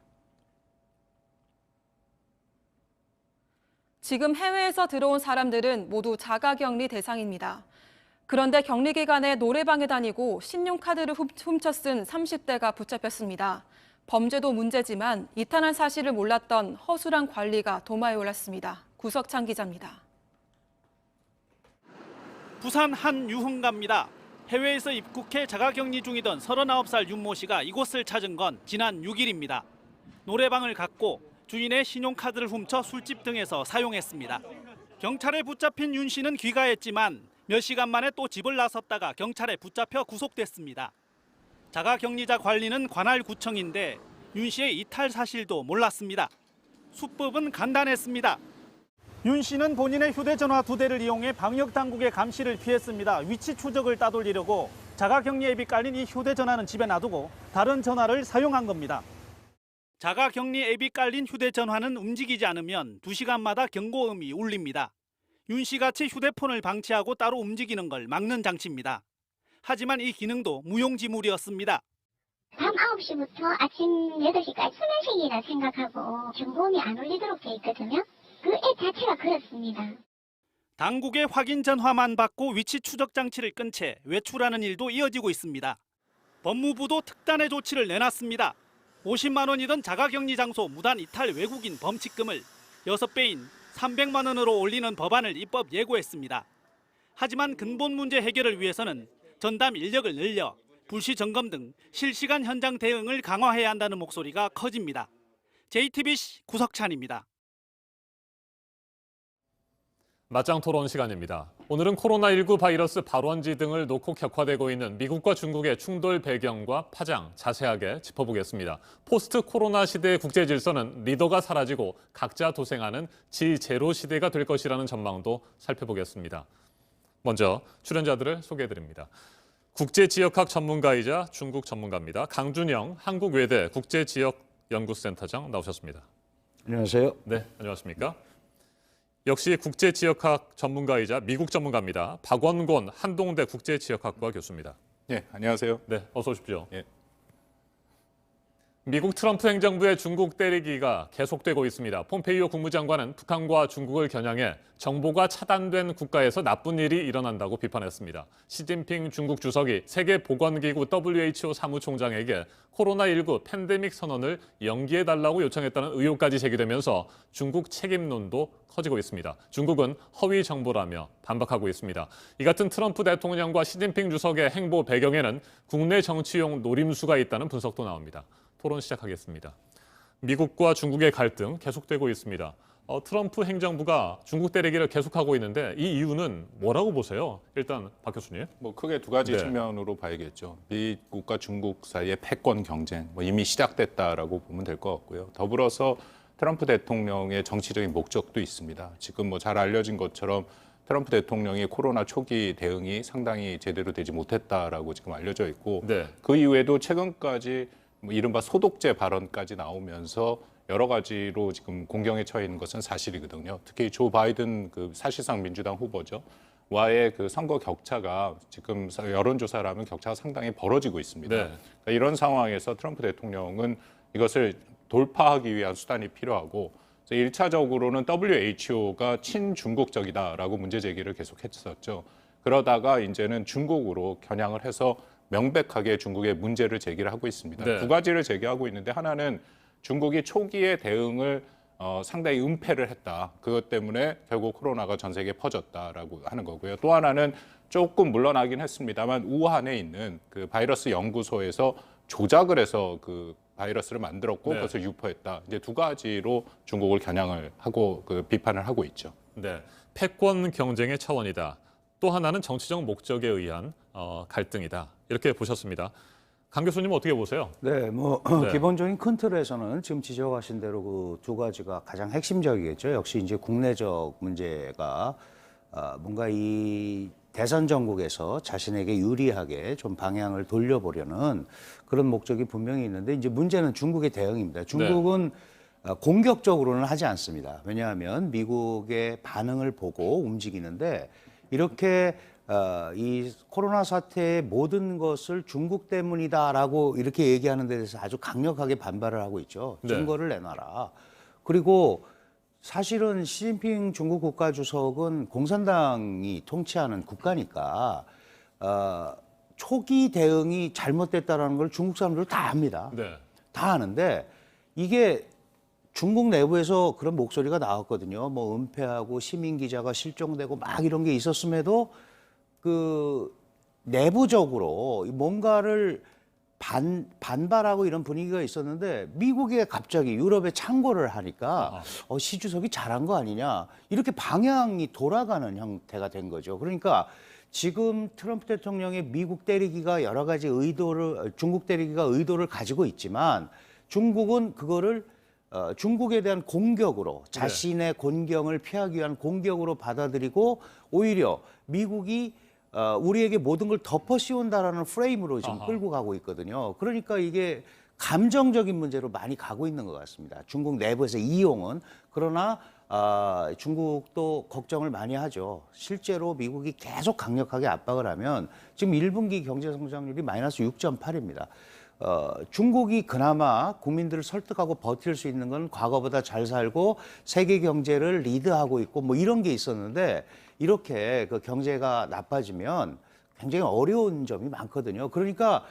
지금 해외에서 들어온 사람들은 모두 자가격리 대상입니다. 그런데 격리 기간에 노래방에 다니고 신용카드를 훔쳐 쓴 30대가 붙잡혔습니다. 범죄도 문제지만 이탈한 사실을 몰랐던 허술한 관리가 도마에 올랐습니다. 구석찬 기자입니다. 부산 한 유흥가입니다. 해외에서 입국해 자가격리 중이던 39살 윤모 씨가 이곳을 찾은 건 지난 6일입니다. 노래방을 갔고 주인의 신용카드를 훔쳐 술집 등에서 사용했습니다. 경찰에 붙잡힌 윤 씨는 귀가했지만 몇 시간 만에 또 집을 나섰다가 경찰에 붙잡혀 구속됐습니다. 자가격리자 관리는 관할구청인데 윤 씨의 이탈 사실도 몰랐습니다. 수법은 간단했습니다. 윤 씨는 본인의 휴대전화 2대를 이용해 방역당국의 감시를 피했습니다. 위치 추적을 따돌리려고 자가격리 앱이 깔린 이 휴대전화는 집에 놔두고 다른 전화를 사용한 겁니다. 자가격리 앱이 깔린 휴대전화는 움직이지 않으면 2시간마다 경고음이 울립니다. 윤 씨같이 휴대폰을 방치하고 따로 움직이는 걸 막는 장치입니다. 하지만 이 기능도 무용지물이었습니다. 밤 9시부터 아침 8시까지 수면식이라 생각하고 경고음이 안 울리도록 돼 있거든요. 그 앱 자체가 그렇습니다. 당국의 확인 전화만 받고 위치 추적 장치를 끈 채 외출하는 일도 이어지고 있습니다. 법무부도 특단의 조치를 내놨습니다. 50만 원이던 자가격리 장소 무단 이탈 외국인 범칙금을 6배인 300만 원으로 올리는 법안을 입법 예고했습니다. 하지만 근본 문제 해결을 위해서는 전담 인력을 늘려 불시 점검 등 실시간 현장 대응을 강화해야 한다는 목소리가 커집니다. JTBC 구석찬입니다. 맞짱 토론 시간입니다. 오늘은 코로나19 바이러스 발원지 등을 놓고 격화되고 있는 미국과 중국의 충돌 배경과 파장 자세하게 짚어보겠습니다. 포스트 코로나 시대의 국제 질서는 리더가 사라지고 각자 도생하는 지제로 시대가 될 것이라는 전망도 살펴보겠습니다. 먼저 출연자들을 소개해드립니다. 국제지역학 전문가이자 중국 전문가입니다. 강준영 한국외대 국제지역연구센터장 나오셨습니다. 안녕하세요. 네, 안녕하십니까? 역시 국제지역학 전문가이자 미국 전문가입니다. 박원곤 한동대 국제지역학과 교수입니다. 네, 안녕하세요. 네, 어서 오십시오. 예. 미국 트럼프 행정부의 중국 때리기가 계속되고 있습니다. 폼페이오 국무장관은 북한과 중국을 겨냥해 정보가 차단된 국가에서 나쁜 일이 일어난다고 비판했습니다. 시진핑 중국 주석이 세계보건기구 WHO 사무총장에게 코로나19 팬데믹 선언을 연기해달라고 요청했다는 의혹까지 제기되면서 중국 책임론도 커지고 있습니다. 중국은 허위 정보라며 반박하고 있습니다. 이 같은 트럼프 대통령과 시진핑 주석의 행보 배경에는 국내 정치용 노림수가 있다는 분석도 나옵니다. 토론 시작하겠습니다. 미국과 중국의 갈등 계속되고 있습니다. 트럼프 행정부가 중국 때리기를 계속하고 있는데 이 이유는 뭐라고 보세요? 일단 박 교수님. 크게 두 가지 네. 측면으로 봐야겠죠. 미국과 중국 사이의 패권 경쟁 이미 시작됐다라고 보면 될 것 같고요. 더불어서 트럼프 대통령의 정치적인 목적도 있습니다. 지금 잘 알려진 것처럼 트럼프 대통령이 코로나 초기 대응이 상당히 제대로 되지 못했다라고 지금 알려져 있고 네. 그 이후에도 최근까지 이른바 소독제 발언까지 나오면서 여러 가지로 지금 공경에 처해 있는 것은 사실이거든요. 특히 조 바이든 사실상 민주당 후보죠. 와의 선거 격차가 지금 여론조사라면 격차가 상당히 벌어지고 있습니다. 네. 그러니까 이런 상황에서 트럼프 대통령은 이것을 돌파하기 위한 수단이 필요하고 1차적으로는 WHO가 친중국적이다라고 문제 제기를 계속했었죠. 그러다가 이제는 중국으로 겨냥을 해서 명백하게 중국의 문제를 제기를 하고 있습니다. 네. 두 가지를 제기하고 있는데 하나는 중국이 초기에 대응을 상당히 은폐를 했다. 그것 때문에 결국 코로나가 전 세계에 퍼졌다라고 하는 거고요. 또 하나는 조금 물러나긴 했습니다만 우한에 있는 바이러스 연구소에서 조작을 해서 바이러스를 만들었고 네. 그것을 유포했다. 이제 두 가지로 중국을 겨냥을 하고 비판을 하고 있죠. 네, 패권 경쟁의 차원이다. 또 하나는 정치적 목적에 의한 갈등이다. 이렇게 보셨습니다. 강 교수님은 어떻게 보세요? 네, 네. 기본적인 큰 틀에서는 지금 지적하신 대로 그 두 가지가 가장 핵심적이겠죠. 역시 이제 국내적 문제가 뭔가 이 대선 전국에서 자신에게 유리하게 좀 방향을 돌려보려는 그런 목적이 분명히 있는데 이제 문제는 중국의 대응입니다. 중국은 공격적으로는 하지 않습니다. 왜냐하면 미국의 반응을 보고 움직이는데 이렇게 이 코로나 사태의 모든 것을 중국 때문이다라고 이렇게 얘기하는 데 대해서 아주 강력하게 반발을 하고 있죠. 네. 증거를 내놔라. 그리고 사실은 시진핑 중국 국가주석은 공산당이 통치하는 국가니까 초기 대응이 잘못됐다라는 걸 중국 사람들 다 압니다. 네. 다 아는데 이게 중국 내부에서 그런 목소리가 나왔거든요. 은폐하고 시민 기자가 실종되고 막 이런 게 있었음에도 내부적으로 뭔가를 반발하고 이런 분위기가 있었는데 미국에 갑자기 유럽에 창궐을 하니까 시 주석이 잘한 거 아니냐 이렇게 방향이 돌아가는 형태가 된 거죠. 그러니까 지금 트럼프 대통령의 미국 때리기가 여러 가지 중국 때리기가 의도를 가지고 있지만 중국은 그거를 중국에 대한 공격으로 자신의 곤경을 피하기 위한 공격으로 받아들이고 오히려 미국이 우리에게 모든 걸 덮어 씌운다라는 프레임으로 지금 끌고 가고 있거든요. 그러니까 이게 감정적인 문제로 많이 가고 있는 것 같습니다. 중국 내부에서 이용은. 그러나 중국도 걱정을 많이 하죠. 실제로 미국이 계속 강력하게 압박을 하면 지금 1분기 경제 성장률이 마이너스 6.8입니다. 중국이 그나마 국민들을 설득하고 버틸 수 있는 건 과거보다 잘 살고 세계 경제를 리드하고 있고 이런 게 있었는데 이렇게 경제가 나빠지면 굉장히 어려운 점이 많거든요. 그러니까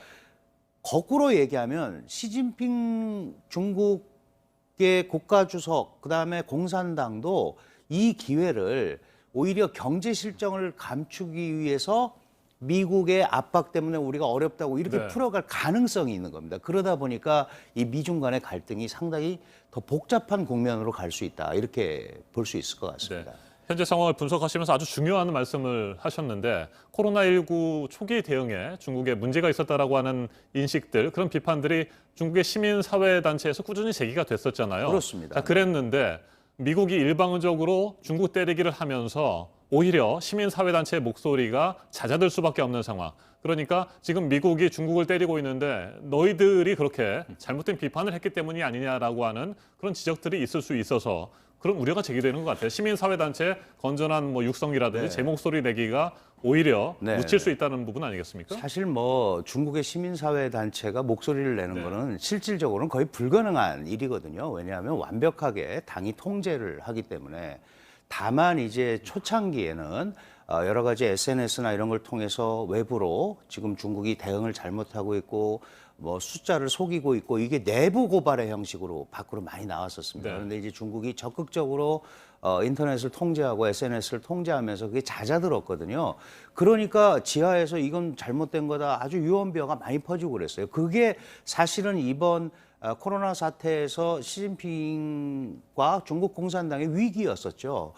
거꾸로 얘기하면 시진핑 중국의 국가주석 그다음에 공산당도 이 기회를 오히려 경제 실정을 감추기 위해서 미국의 압박 때문에 우리가 어렵다고 이렇게 풀어갈 가능성이 있는 겁니다. 그러다 보니까 이 미중 간의 갈등이 상당히 더 복잡한 국면으로 갈 수 있다. 이렇게 볼 수 있을 것 같습니다. 네. 현재 상황을 분석하시면서 아주 중요한 말씀을 하셨는데 코로나19 초기 대응에 중국에 문제가 있었다라고 하는 인식들, 그런 비판들이 중국의 시민사회단체에서 꾸준히 제기가 됐었잖아요. 그렇습니다. 그랬는데 미국이 일방적으로 중국 때리기를 하면서 오히려 시민사회단체의 목소리가 잦아들 수밖에 없는 상황. 그러니까 지금 미국이 중국을 때리고 있는데 너희들이 그렇게 잘못된 비판을 했기 때문이 아니냐라고 하는 그런 지적들이 있을 수 있어서 그런 우려가 제기되는 것 같아요. 시민사회단체의 건전한 뭐 육성이라든지 네. 제 목소리 내기가 오히려 네, 묻힐 네. 수 있다는 부분 아니겠습니까? 사실 뭐 중국의 시민사회 단체가 목소리를 내는 네. 거는 실질적으로는 거의 불가능한 일이거든요. 왜냐하면 완벽하게 당이 통제를 하기 때문에. 다만 이제 초창기에는 여러 가지 SNS나 이런 걸 통해서 외부로 지금 중국이 대응을 잘못하고 있고 뭐 숫자를 속이고 있고 이게 내부 고발의 형식으로 밖으로 많이 나왔었습니다. 네. 그런데 이제 중국이 적극적으로 인터넷을 통제하고 SNS를 통제하면서 그게 잦아들었거든요. 그러니까 지하에서 이건 잘못된 거다 아주 유언비어가 많이 퍼지고 그랬어요. 그게 사실은 이번 코로나 사태에서 시진핑과 중국 공산당의 위기였었죠.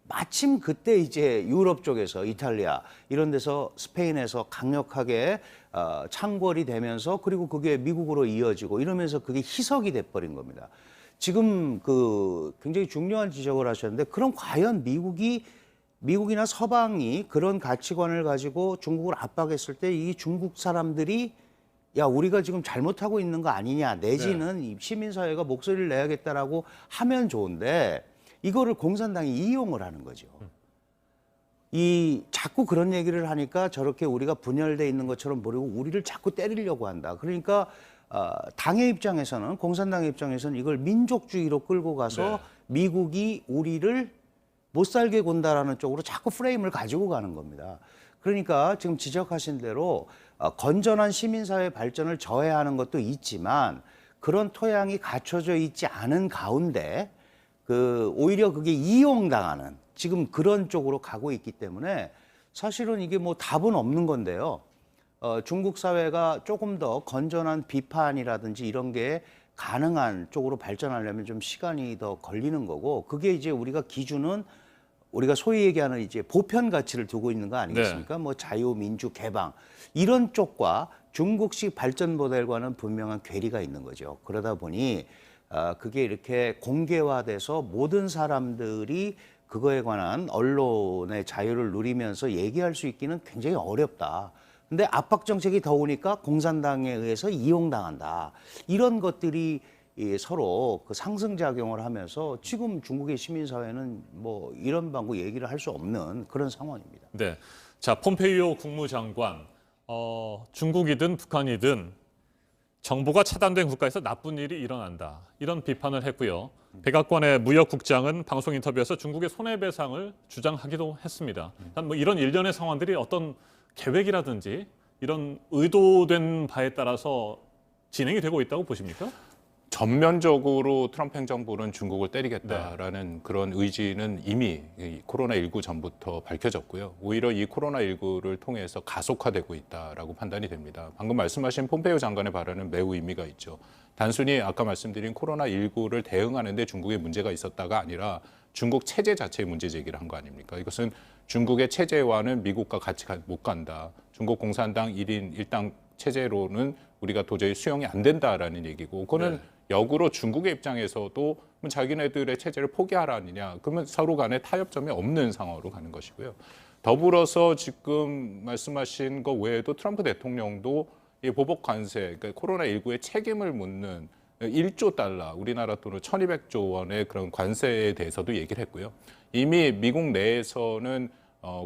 마침 그때 이제 유럽 쪽에서 이탈리아 이런 데서 스페인에서 강력하게 창궐이 되면서 그리고 그게 미국으로 이어지고 이러면서 그게 희석이 돼버린 겁니다. 지금 굉장히 중요한 지적을 하셨는데 그럼 과연 미국이나 서방이 그런 가치관을 가지고 중국을 압박했을 때 이 중국 사람들이 야, 우리가 지금 잘못하고 있는 거 아니냐, 내지는 이 시민사회가 목소리를 내야겠다라고 하면 좋은데, 이거를 공산당이 이용을 하는 거죠. 자꾸 그런 얘기를 하니까 저렇게 우리가 분열돼 있는 것처럼 모르고 우리를 자꾸 때리려고 한다. 그러니까, 당의 입장에서는, 공산당의 입장에서는 이걸 민족주의로 끌고 가서 미국이 우리를 못 살게 군다라는 쪽으로 자꾸 프레임을 가지고 가는 겁니다. 그러니까 지금 지적하신 대로 건전한 시민사회 발전을 저해하는 것도 있지만 그런 토양이 갖춰져 있지 않은 가운데 오히려 그게 이용당하는 지금 그런 쪽으로 가고 있기 때문에 사실은 이게 뭐 답은 없는 건데요. 중국 사회가 조금 더 건전한 비판이라든지 이런 게 가능한 쪽으로 발전하려면 좀 시간이 더 걸리는 거고 그게 이제 우리가 기준은 우리가 소위 얘기하는 이제 보편 가치를 두고 있는 거 아니겠습니까? 뭐 자유, 민주, 개방 이런 쪽과 중국식 발전 모델과는 분명한 괴리가 있는 거죠. 그러다 보니 그게 이렇게 공개화돼서 모든 사람들이 그거에 관한 언론의 자유를 누리면서 얘기할 수 있기는 굉장히 어렵다. 근데 압박 정책이 더우니까 공산당에 의해서 이용당한다. 이런 것들이 서로 상승작용을 하면서 지금 중국의 시민사회는 뭐 이런 방구 얘기를 할 수 없는 그런 상황입니다. 네. 자, 폼페이오 국무장관, 중국이든 북한이든 정보가 차단된 국가에서 나쁜 일이 일어난다. 이런 비판을 했고요. 백악관의 무역국장은 방송 인터뷰에서 중국의 손해배상을 주장하기도 했습니다. 뭐 이런 일련의 상황들이 어떤 계획이라든지 이런 의도된 바에 따라서 진행이 되고 있다고 보십니까? 전면적으로 트럼프 행정부는 중국을 때리겠다라는 그런 의지는 이미 코로나19 전부터 밝혀졌고요. 오히려 이 코로나19를 통해서 가속화되고 있다라고 판단이 됩니다. 방금 말씀하신 폼페이오 장관의 발언은 매우 의미가 있죠. 단순히 아까 말씀드린 코로나19를 대응하는 데 중국의 문제가 있었다가 아니라 중국 체제 자체의 문제 제기를 한 거 아닙니까? 이것은 중국의 체제와는 미국과 같이 못 간다. 중국 공산당 1인 1당 체제로는 우리가 도저히 수용이 안 된다라는 얘기고 그거는 역으로 중국의 입장에서도 자기네들의 체제를 포기하라느냐 그러면 서로 간에 타협점이 없는 상황으로 가는 것이고요. 더불어서 지금 말씀하신 것 외에도 트럼프 대통령도 이 보복 관세, 그러니까 코로나19의 책임을 묻는 1조 달러, 우리나라 돈으로 1,200조 원의 그런 관세에 대해서도 얘기를 했고요. 이미 미국 내에서는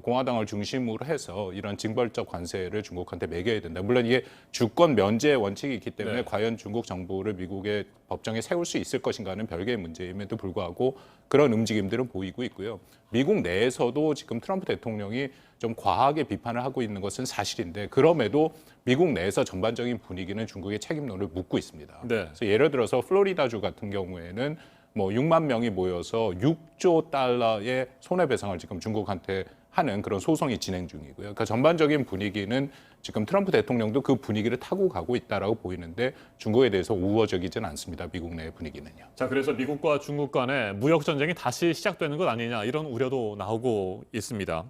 공화당을 중심으로 해서 이런 징벌적 관세를 중국한테 매겨야 된다. 물론 이게 주권 면제 원칙이 있기 때문에 과연 중국 정부를 미국의 법정에 세울 수 있을 것인가는 별개의 문제임에도 불구하고 그런 움직임들은 보이고 있고요. 미국 내에서도 지금 트럼프 대통령이 좀 과하게 비판을 하고 있는 것은 사실인데 그럼에도 미국 내에서 전반적인 분위기는 중국의 책임론을 묻고 있습니다. 그래서 예를 들어서 플로리다주 같은 경우에는 뭐 6만 명이 모여서 6조 달러의 손해배상을 지금 중국한테 하는 그런 소송이 진행 중이고요. 그러니까 전반적인 분위기는 지금 트럼프 대통령도 그 분위기를 타고 가고 있다라고 보이는데 중국에 대해서 우호적이지는 않습니다. 미국 내 분위기는요. 자, 그래서 미국과 중국 간의 무역 전쟁이 다시 시작되는 것 아니냐 이런 우려도 나오고 있습니다.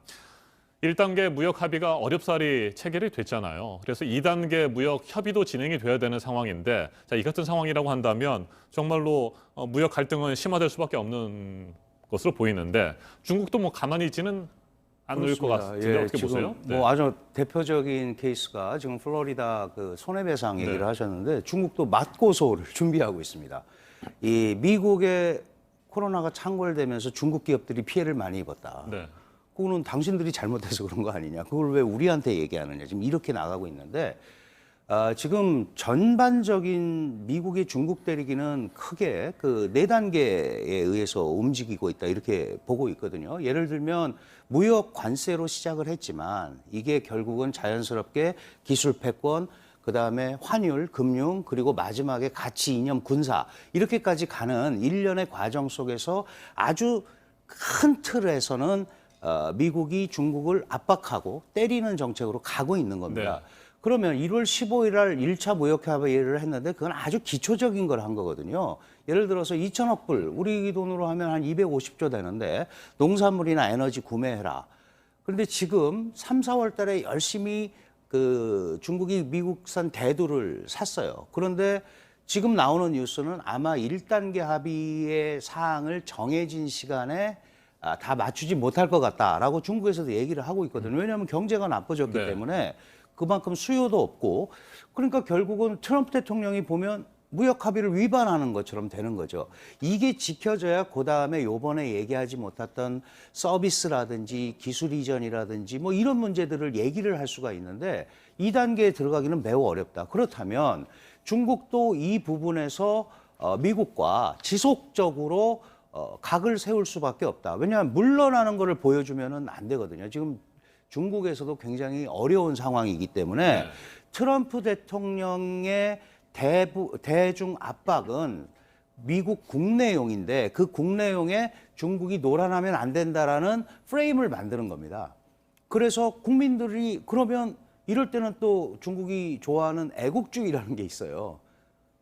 1단계 무역 합의가 어렵사리 체결이 됐잖아요. 그래서 2단계 무역 협의도 진행이 돼야 되는 상황인데 자, 이 같은 상황이라고 한다면 정말로 무역 갈등은 심화될 수밖에 없는 것으로 보이는데 중국도 뭐 가만히 있지는 않을 것 같은데 어떻게 보세요? 뭐 아주 대표적인 케이스가 지금 플로리다 그 손해배상 얘기를 하셨는데 중국도 맞고소를 준비하고 있습니다. 이 미국의 코로나가 창궐되면서 중국 기업들이 피해를 많이 입었다. 네. 그거는 당신들이 잘못해서 그런 거 아니냐. 그걸 왜 우리한테 얘기하느냐. 지금 이렇게 나가고 있는데 지금 전반적인 미국의 중국 때리기는 크게 그 4단계에 의해서 움직이고 있다. 이렇게 보고 있거든요. 예를 들면 무역 관세로 시작을 했지만 이게 결국은 자연스럽게 기술 패권, 그다음에 환율, 금융, 그리고 마지막에 가치, 이념, 군사 이렇게까지 가는 일련의 과정 속에서 아주 큰 틀에서는 미국이 중국을 압박하고 때리는 정책으로 가고 있는 겁니다. 네. 그러면 1월 15일 날 1차 무역 협의를 했는데 그건 아주 기초적인 걸 한 거거든요. 예를 들어서 2천억 불, 우리 돈으로 하면 한 250조 되는데 농산물이나 에너지 구매해라. 그런데 지금 3, 4월 달에 열심히 그 중국이 미국산 대두를 샀어요. 그런데 지금 나오는 뉴스는 아마 1단계 합의의 사항을 정해진 시간에 다 맞추지 못할 것 같다라고 중국에서도 얘기를 하고 있거든요. 왜냐하면 경제가 나빠졌기 때문에 그만큼 수요도 없고, 그러니까 결국은 트럼프 대통령이 보면 무역 합의를 위반하는 것처럼 되는 거죠. 이게 지켜져야 그다음에 요번에 얘기하지 못했던 서비스라든지 기술 이전이라든지 뭐 이런 문제들을 얘기를 할 수가 있는데 2단계에 들어가기는 매우 어렵다. 그렇다면 중국도 이 부분에서 미국과 지속적으로 각을 세울 수밖에 없다. 왜냐하면 물러나는 거를 보여주면은 안 되거든요. 지금 중국에서도 굉장히 어려운 상황이기 때문에 트럼프 대통령의 대중 압박은 미국 국내용인데 그 국내용에 중국이 놀아나면 안 된다라는 프레임을 만드는 겁니다. 그래서 국민들이 그러면 이럴 때는 또 중국이 좋아하는 애국주의라는 게 있어요.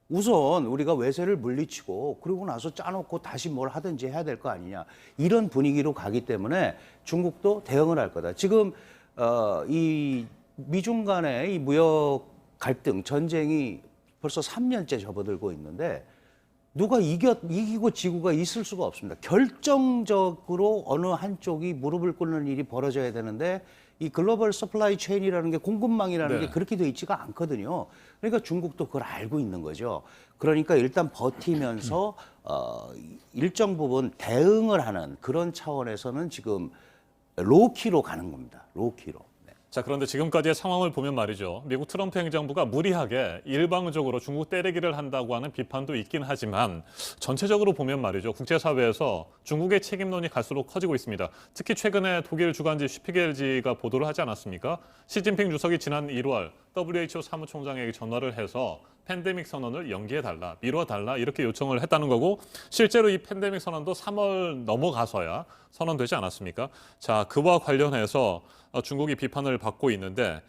우선 우리가 외세를 물리치고 그러고 나서 짜놓고 다시 뭘 하든지 해야 될 거 아니냐. 이런 분위기로 가기 때문에 중국도 대응을 할 거다. 지금 이 미중 간의 이 무역 갈등, 전쟁이 벌써 3년째 접어들고 있는데 누가 이기고 지고가 있을 수가 없습니다. 결정적으로 어느 한쪽이 무릎을 꿇는 일이 벌어져야 되는데 이 글로벌 서플라이 체인이라는 게 공급망이라는 게 그렇게 돼 있지가 않거든요. 그러니까 중국도 그걸 알고 있는 거죠. 그러니까 일단 버티면서 일정 부분 대응을 하는 그런 차원에서는 지금 로키로 가는 겁니다. 로키로. 자, 그런데 지금까지의 상황을 보면 말이죠. 미국 트럼프 행정부가 무리하게 일방적으로 중국 때리기를 한다고 하는 비판도 있긴 하지만 전체적으로 보면 말이죠. 국제사회에서 중국의 책임론이 갈수록 커지고 있습니다. 특히 최근에 독일 주간지 슈피겔지가 보도를 하지 않았습니까? 시진핑 주석이 지난 1월 WHO 사무총장에게 전화를 해서 팬데믹 선언을 연기해달라, 미뤄달라 이렇게 요청을 했다는 거고 실제로 이 팬데믹 선언도 3월 넘어가서야 선언되지 않았습니까? 자, 그와 관련해서 중국이 비판을 받고 있는데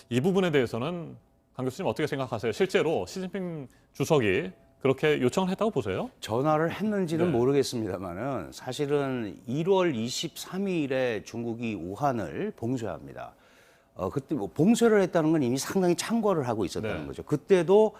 이 부분에 대해서는 강 교수님 어떻게 생각하세요? 실제로 시진핑 주석이 그렇게 요청을 했다고 보세요? 전화를 했는지는 모르겠습니다만은 사실은 1월 23일에 중국이 우한을 봉쇄합니다. 그때 뭐 봉쇄를 했다는 건 이미 상당히 창궐을 하고 있었다는 거죠. 그때도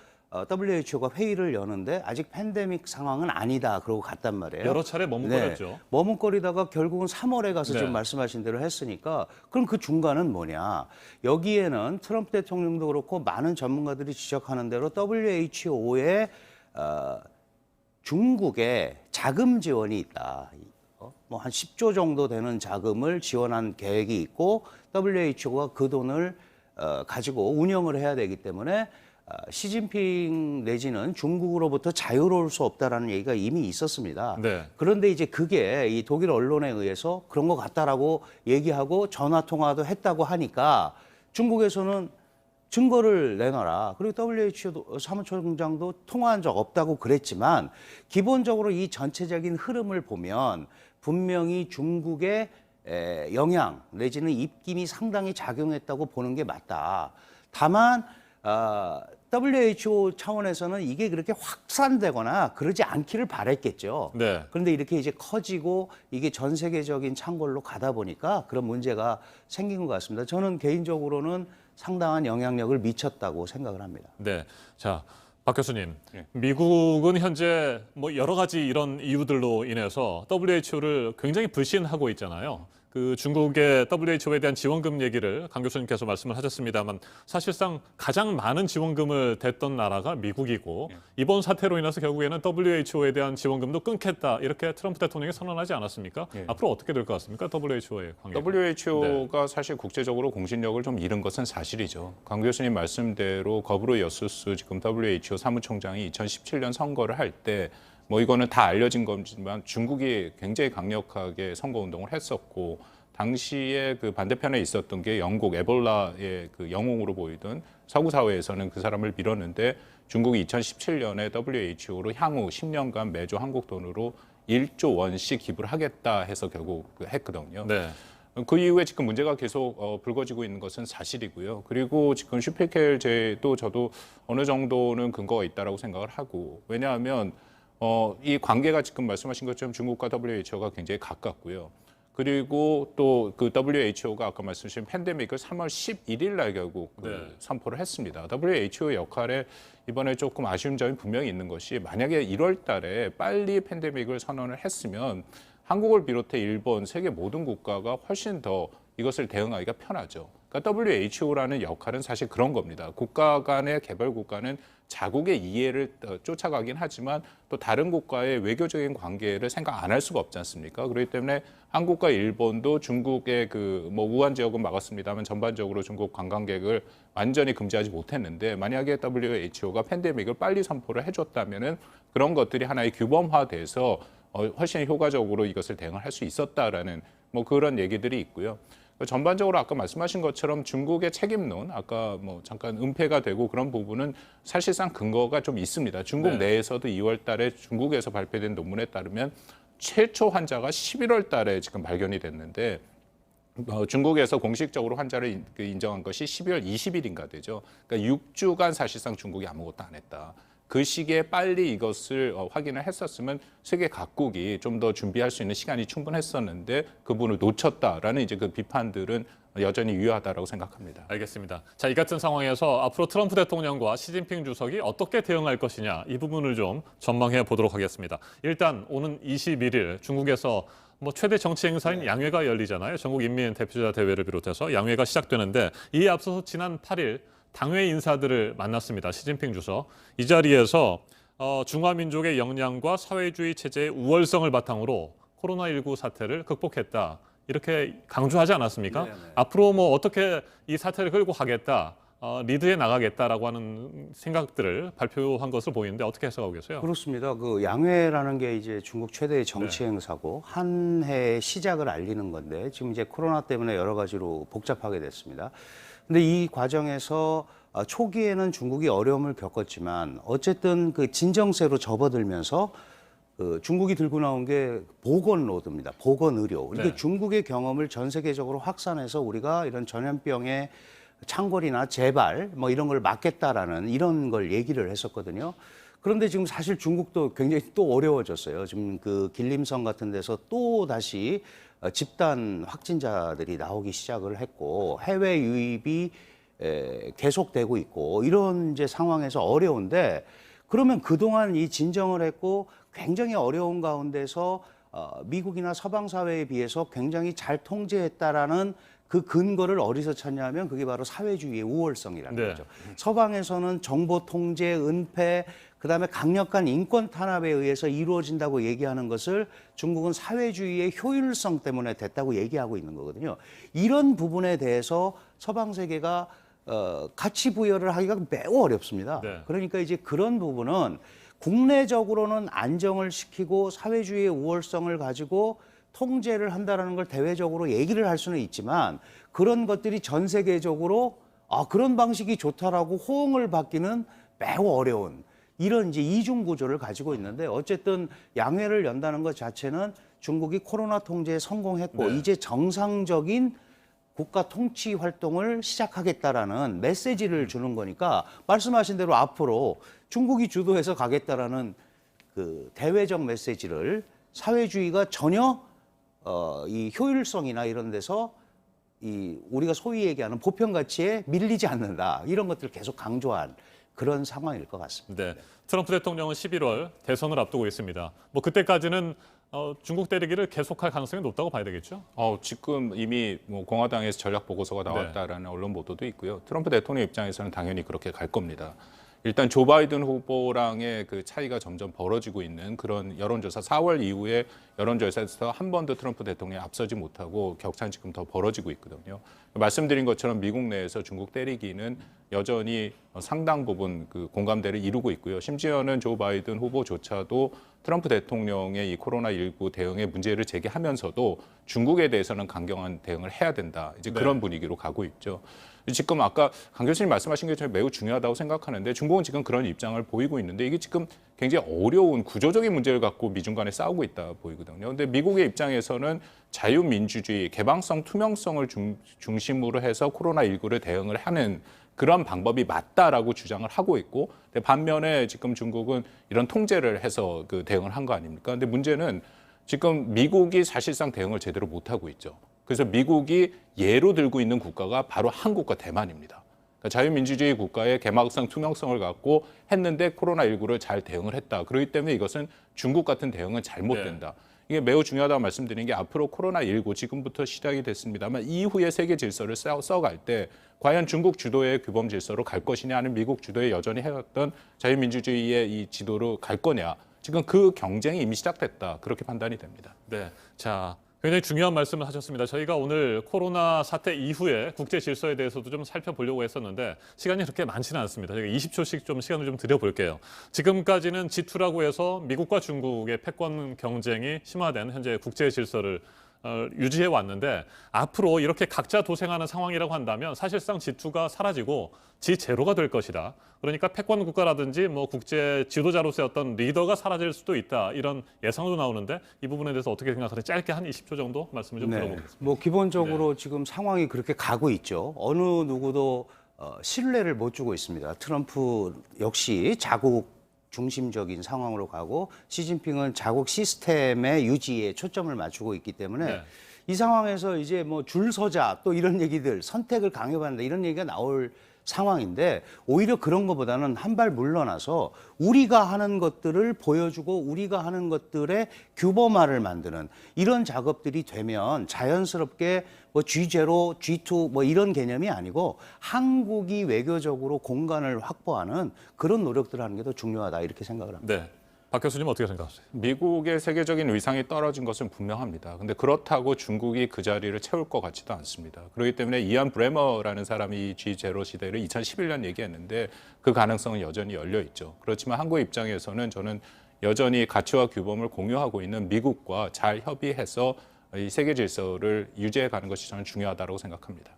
WHO가 회의를 여는데 아직 팬데믹 상황은 아니다 그러고 갔단 말이에요. 여러 차례 머뭇거렸죠. 머뭇거리다가 결국은 3월에 가서 지금 말씀하신 대로 했으니까 그럼 그 중간은 뭐냐. 여기에는 트럼프 대통령도 그렇고 많은 전문가들이 지적하는 대로 WHO에 중국에 자금 지원이 있다. 뭐 한 10조 정도 되는 자금을 지원한 계획이 있고 WHO가 그 돈을 가지고 운영을 해야 되기 때문에 시진핑 내지는 중국으로부터 자유로울 수 없다라는 얘기가 이미 있었습니다. 그런데 이제 그게 이 독일 언론에 의해서 그런 것 같다라고 얘기하고 전화 통화도 했다고 하니까 중국에서는 증거를 내놔라. 그리고 WHO 사무총장도 통화한 적 없다고 그랬지만 기본적으로 이 전체적인 흐름을 보면 분명히 중국의 영향 내지는 입김이 상당히 작용했다고 보는 게 맞다. 다만 WHO 차원에서는 이게 그렇게 확산되거나 그러지 않기를 바랬겠죠. 그런데 이렇게 이제 커지고 이게 전 세계적인 창궐로 가다 보니까 그런 문제가 생긴 것 같습니다. 저는 개인적으로는 상당한 영향력을 미쳤다고 생각을 합니다. 네, 자, 박 교수님, 미국은 현재 뭐 여러 가지 이런 이유들로 인해서 WHO를 굉장히 불신하고 있잖아요. 그 중국의 WHO에 대한 지원금 얘기를 강 교수님께서 말씀을 하셨습니다만 사실상 가장 많은 지원금을 댔던 나라가 미국이고 이번 사태로 인해서 결국에는 WHO에 대한 지원금도 끊겠다 이렇게 트럼프 대통령이 선언하지 않았습니까? 앞으로 어떻게 될 것 같습니까? WHO의 관계. WHO가 사실 국제적으로 공신력을 좀 잃은 것은 사실이죠. 강 교수님 말씀대로 거브로 여수스 지금 WHO 사무총장이 2017년 선거를 할 때 뭐 이거는 다 알려진 거지만 중국이 굉장히 강력하게 선거운동을 했었고 당시에 그 반대편에 있었던 게 영국 에볼라의 그 영웅으로 보이던 서구 사회에서는 그 사람을 밀었는데 중국이 2017년에 WHO로 향후 10년간 매주 한국 돈으로 1조 원씩 기부를 하겠다 해서 결국 했거든요. 네. 그 이후에 지금 문제가 계속 불거지고 있는 것은 사실이고요. 그리고 지금 슈피켈제도 저도 어느 정도는 근거가 있다라고 생각을 하고 왜냐하면 이 관계가 지금 말씀하신 것처럼 중국과 WHO가 굉장히 가깝고요. 그리고 또 그 WHO가 아까 말씀하신 팬데믹을 3월 11일 날 결국 선포를 했습니다. WHO의 역할에 이번에 조금 아쉬운 점이 분명히 있는 것이 만약에 1월 달에 빨리 팬데믹을 선언을 했으면 한국을 비롯해 일본, 세계 모든 국가가 훨씬 더 이것을 대응하기가 편하죠. 그러니까 WHO라는 역할은 사실 그런 겁니다. 국가 간의 개별 국가는 자국의 이해를 쫓아가긴 하지만 또 다른 국가의 외교적인 관계를 생각 안 할 수가 없지 않습니까? 그렇기 때문에 한국과 일본도 중국의 그 뭐 우한 지역은 막았습니다만 전반적으로 중국 관광객을 완전히 금지하지 못했는데 만약에 WHO가 팬데믹을 빨리 선포를 해줬다면은 그런 것들이 하나의 규범화돼서 훨씬 효과적으로 이것을 대응을 할 수 있었다라는 뭐 그런 얘기들이 있고요. 전반적으로 아까 말씀하신 것처럼 중국의 책임론, 아까 뭐 잠깐 은폐가 되고 그런 부분은 사실상 근거가 좀 있습니다. 중국 내에서도 2월 달에 중국에서 발표된 논문에 따르면 최초 환자가 11월 달에 지금 발견이 됐는데 중국에서 공식적으로 환자를 인정한 것이 12월 20일인가 되죠. 그러니까 6주간 사실상 중국이 아무것도 안 했다. 그 시기에 빨리 이것을 확인을 했었으면 세계 각국이 좀 더 준비할 수 있는 시간이 충분했었는데 그 부분을 놓쳤다라는 이제 그 비판들은 여전히 유효하다라고 생각합니다. 알겠습니다. 자, 이 같은 상황에서 앞으로 트럼프 대통령과 시진핑 주석이 어떻게 대응할 것이냐 이 부분을 좀 전망해 보도록 하겠습니다. 일단 오는 21일 중국에서 뭐 최대 정치 행사인 양회가 열리잖아요. 전국 인민 대표자 대회를 비롯해서 양회가 시작되는데 이에 앞서서 지난 8일 당회 인사들을 만났습니다. 시진핑 주석. 이 자리에서 중화민족의 역량과 사회주의 체제의 우월성을 바탕으로 코로나19 사태를 극복했다. 이렇게 강조하지 않았습니까? 네네. 앞으로 뭐 어떻게 이 사태를 끌고 가겠다, 리드해 나가겠다라고 하는 생각들을 발표한 것으로 보이는데 어떻게 해석하고 계세요? 그렇습니다. 그 양회라는 게 이제 중국 최대의 정치 행사고 한 해의 시작을 알리는 건데 지금 이제 코로나 때문에 여러 가지로 복잡하게 됐습니다. 근데 이 과정에서 초기에는 중국이 어려움을 겪었지만 어쨌든 그 진정세로 접어들면서 중국이 들고 나온 게 보건로드입니다. 보건의료. 그러니까 중국의 경험을 전 세계적으로 확산해서 우리가 이런 전염병의 창궐이나 재발 뭐 이런 걸 막겠다라는 이런 걸 얘기를 했었거든요. 그런데 지금 사실 중국도 굉장히 또 어려워졌어요. 지금 그 길림성 같은 데서 또 다시 집단 확진자들이 나오기 시작을 했고 해외 유입이 계속되고 있고 이런 이제 상황에서 어려운데 그러면 그동안 이 진정을 했고 굉장히 어려운 가운데서 미국이나 서방 사회에 비해서 굉장히 잘 통제했다라는 그 근거를 어디서 찾냐면 그게 바로 사회주의의 우월성이라는 거죠. 서방에서는 정보 통제, 은폐, 그다음에 강력한 인권 탄압에 의해서 이루어진다고 얘기하는 것을 중국은 사회주의의 효율성 때문에 됐다고 얘기하고 있는 거거든요. 이런 부분에 대해서 서방 세계가 가치 부여를 하기가 매우 어렵습니다. 그러니까 이제 그런 부분은 국내적으로는 안정을 시키고 사회주의의 우월성을 가지고 통제를 한다는 걸 대외적으로 얘기를 할 수는 있지만 그런 것들이 전 세계적으로 그런 방식이 좋다라고 호응을 받기는 매우 어려운 이런 이제 이중 구조를 가지고 있는데 어쨌든 양회를 연다는 것 자체는 중국이 코로나 통제에 성공했고 이제 정상적인 국가 통치 활동을 시작하겠다라는 메시지를 주는 거니까 말씀하신 대로 앞으로 중국이 주도해서 가겠다라는 그 대외적 메시지를 사회주의가 전혀 이 효율성이나 이런 데서 이 우리가 소위 얘기하는 보편 가치에 밀리지 않는다 이런 것들을 계속 강조한 그런 상황일 것 같습니다. 네, 트럼프 대통령은 11월 대선을 앞두고 있습니다. 뭐 그때까지는 중국 때리기를 계속할 가능성이 높다고 봐야 되겠죠? 지금 이미 뭐 공화당에서 전략 보고서가 나왔다라는 언론 보도도 있고요. 트럼프 대통령 입장에서는 당연히 그렇게 갈 겁니다. 일단 조 바이든 후보랑의 그 차이가 점점 벌어지고 있는 그런 여론조사, 4월 이후에 여론조사에서 한 번도 트럼프 대통령이 앞서지 못하고 격차는 지금 더 벌어지고 있거든요. 말씀드린 것처럼 미국 내에서 중국 때리기는 여전히 상당 부분 그 공감대를 이루고 있고요. 심지어는 조 바이든 후보조차도 트럼프 대통령의 이 코로나19 대응에 문제를 제기하면서도 중국에 대해서는 강경한 대응을 해야 된다. 이제 그런 분위기로 가고 있죠. 지금 아까 강 교수님 말씀하신 게 매우 중요하다고 생각하는데 중국은 지금 그런 입장을 보이고 있는데 이게 지금 굉장히 어려운 구조적인 문제를 갖고 미중 간에 싸우고 있다 보이거든요. 그런데 미국의 입장에서는 자유민주주의, 개방성, 투명성을 중심으로 해서 코로나19를 대응을 하는 그런 방법이 맞다라고 주장을 하고 있고 반면에 지금 중국은 이런 통제를 해서 그 대응을 한 거 아닙니까? 근데 문제는 지금 미국이 사실상 대응을 제대로 못하고 있죠. 그래서 미국이 예로 들고 있는 국가가 바로 한국과 대만입니다. 그러니까 자유민주주의 국가의 개방성, 투명성을 갖고 했는데 코로나19를 잘 대응을 했다. 그렇기 때문에 이것은 중국 같은 대응은 잘못된다. 이게 매우 중요하다고 말씀드리는 게 앞으로 코로나19 지금부터 시작이 됐습니다만 이후에 세계 질서를 써갈 때 과연 중국 주도의 규범 질서로 갈 것이냐 아니면 미국 주도의 여전히 해왔던 자유민주주의의 이 지도로 갈 거냐. 지금 그 경쟁이 이미 시작됐다. 그렇게 판단이 됩니다. 네, 자 굉장히 중요한 말씀을 하셨습니다. 저희가 오늘 코로나 사태 이후에 국제 질서에 대해서도 좀 살펴보려고 했었는데 시간이 그렇게 많지는 않습니다. 저희가 20초씩 좀 시간을 좀 드려볼게요. 지금까지는 G2라고 해서 미국과 중국의 패권 경쟁이 심화된 현재 국제 질서를 유지해 왔는데 앞으로 이렇게 각자 도생하는 상황이라고 한다면 사실상 G2가 사라지고 G0가 될 것이다. 그러니까 패권 국가라든지 뭐 국제 지도자로서의 어떤 리더가 사라질 수도 있다. 이런 예상도 나오는데 이 부분에 대해서 어떻게 생각하세요? 짧게 한 20초 정도 말씀을 좀 들어보겠습니다. 뭐 기본적으로 지금 상황이 그렇게 가고 있죠. 어느 누구도 신뢰를 못 주고 있습니다. 트럼프 역시 자국 중심적인 상황으로 가고 시진핑은 자국 시스템의 유지에 초점을 맞추고 있기 때문에 이 상황에서 이제 뭐 줄 서자 또 이런 얘기들 선택을 강요한다 이런 얘기가 나올 상황인데 오히려 그런 것보다는 한 발 물러나서 우리가 하는 것들을 보여주고 우리가 하는 것들의 규범화를 만드는 이런 작업들이 되면 자연스럽게 뭐 G0, G2 뭐 이런 개념이 아니고 한국이 외교적으로 공간을 확보하는 그런 노력들을 하는 게 더 중요하다 이렇게 생각을 합니다. 네. 박 교수님 어떻게 생각하세요? 미국의 세계적인 위상이 떨어진 것은 분명합니다. 근데 그렇다고 중국이 그 자리를 채울 것 같지도 않습니다. 그렇기 때문에 이안 브레머라는 사람이 G0 시대를 2011년 얘기했는데 그 가능성은 여전히 열려 있죠. 그렇지만 한국 입장에서는 저는 여전히 가치와 규범을 공유하고 있는 미국과 잘 협의해서 이 세계 질서를 유지해 가는 것이 저는 중요하다고 생각합니다.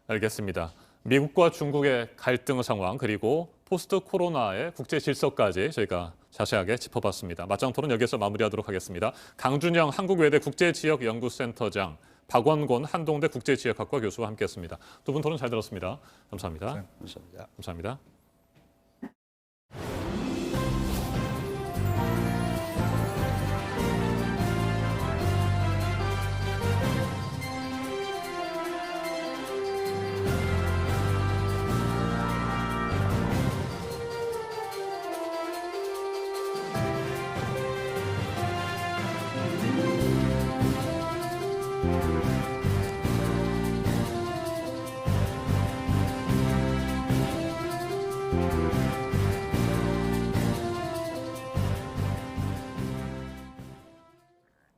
알겠습니다. 미국과 중국의 갈등 상황 그리고 포스트 코로나의 국제 질서까지 저희가 자세하게 짚어봤습니다. 맞짱 토론 여기서 마무리하도록 하겠습니다. 강준영 한국외대 국제지역연구센터장, 박원곤 한동대 국제지역학과 교수와 함께했습니다. 두 분 토론 잘 들었습니다. 감사합니다. 네, 감사합니다. 감사합니다.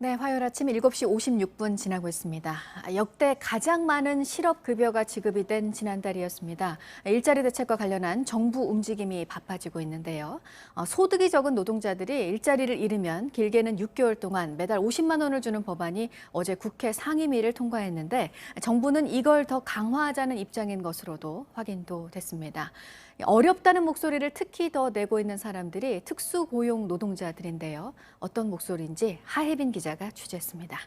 네, 화요일 아침 7시 56분 지나고 있습니다. 역대 가장 많은 실업급여가 지급이 된 지난달이었습니다. 일자리 대책과 관련한 정부 움직임이 바빠지고 있는데요. 소득이 적은 노동자들이 일자리를 잃으면 길게는 6개월 동안 매달 50만 원을 주는 법안이 어제 국회 상임위를 통과했는데 정부는 이걸 더 강화하자는 입장인 것으로도 확인도 됐습니다. 어렵다는 목소리를 특히 더 내고 있는 사람들이 특수고용 노동자들인데요. 어떤 목소리인지 하혜빈 기자가 취재했습니다.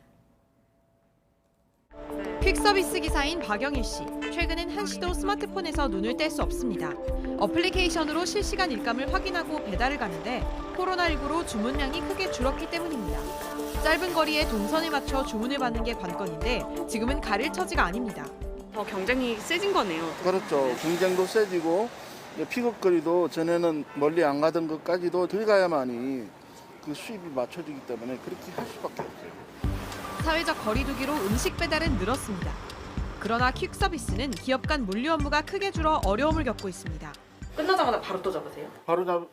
퀵서비스 기사인 박영일 씨. 최근엔 한시도 스마트폰에서 눈을 뗄 수 없습니다. 어플리케이션으로 실시간 일감을 확인하고 배달을 가는데 코로나19로 주문량이 크게 줄었기 때문입니다. 짧은 거리에 동선에 맞춰 주문을 받는 게 관건인데 지금은 가릴 처지가 아닙니다. 더 경쟁이 세진 거네요. 그렇죠. 경쟁도 세지고 픽업거리도 전에는 멀리 안 가던 것까지도 들어가야만이 그 수입이 맞춰지기 때문에 그렇게 할 수밖에 없어요. 사회적 거리두기로 음식 배달은 늘었습니다. 그러나 퀵 서비스는 기업 간 물류 업무가 크게 줄어 어려움을 겪고 있습니다. 끝나자마자 바로 또 잡으세요?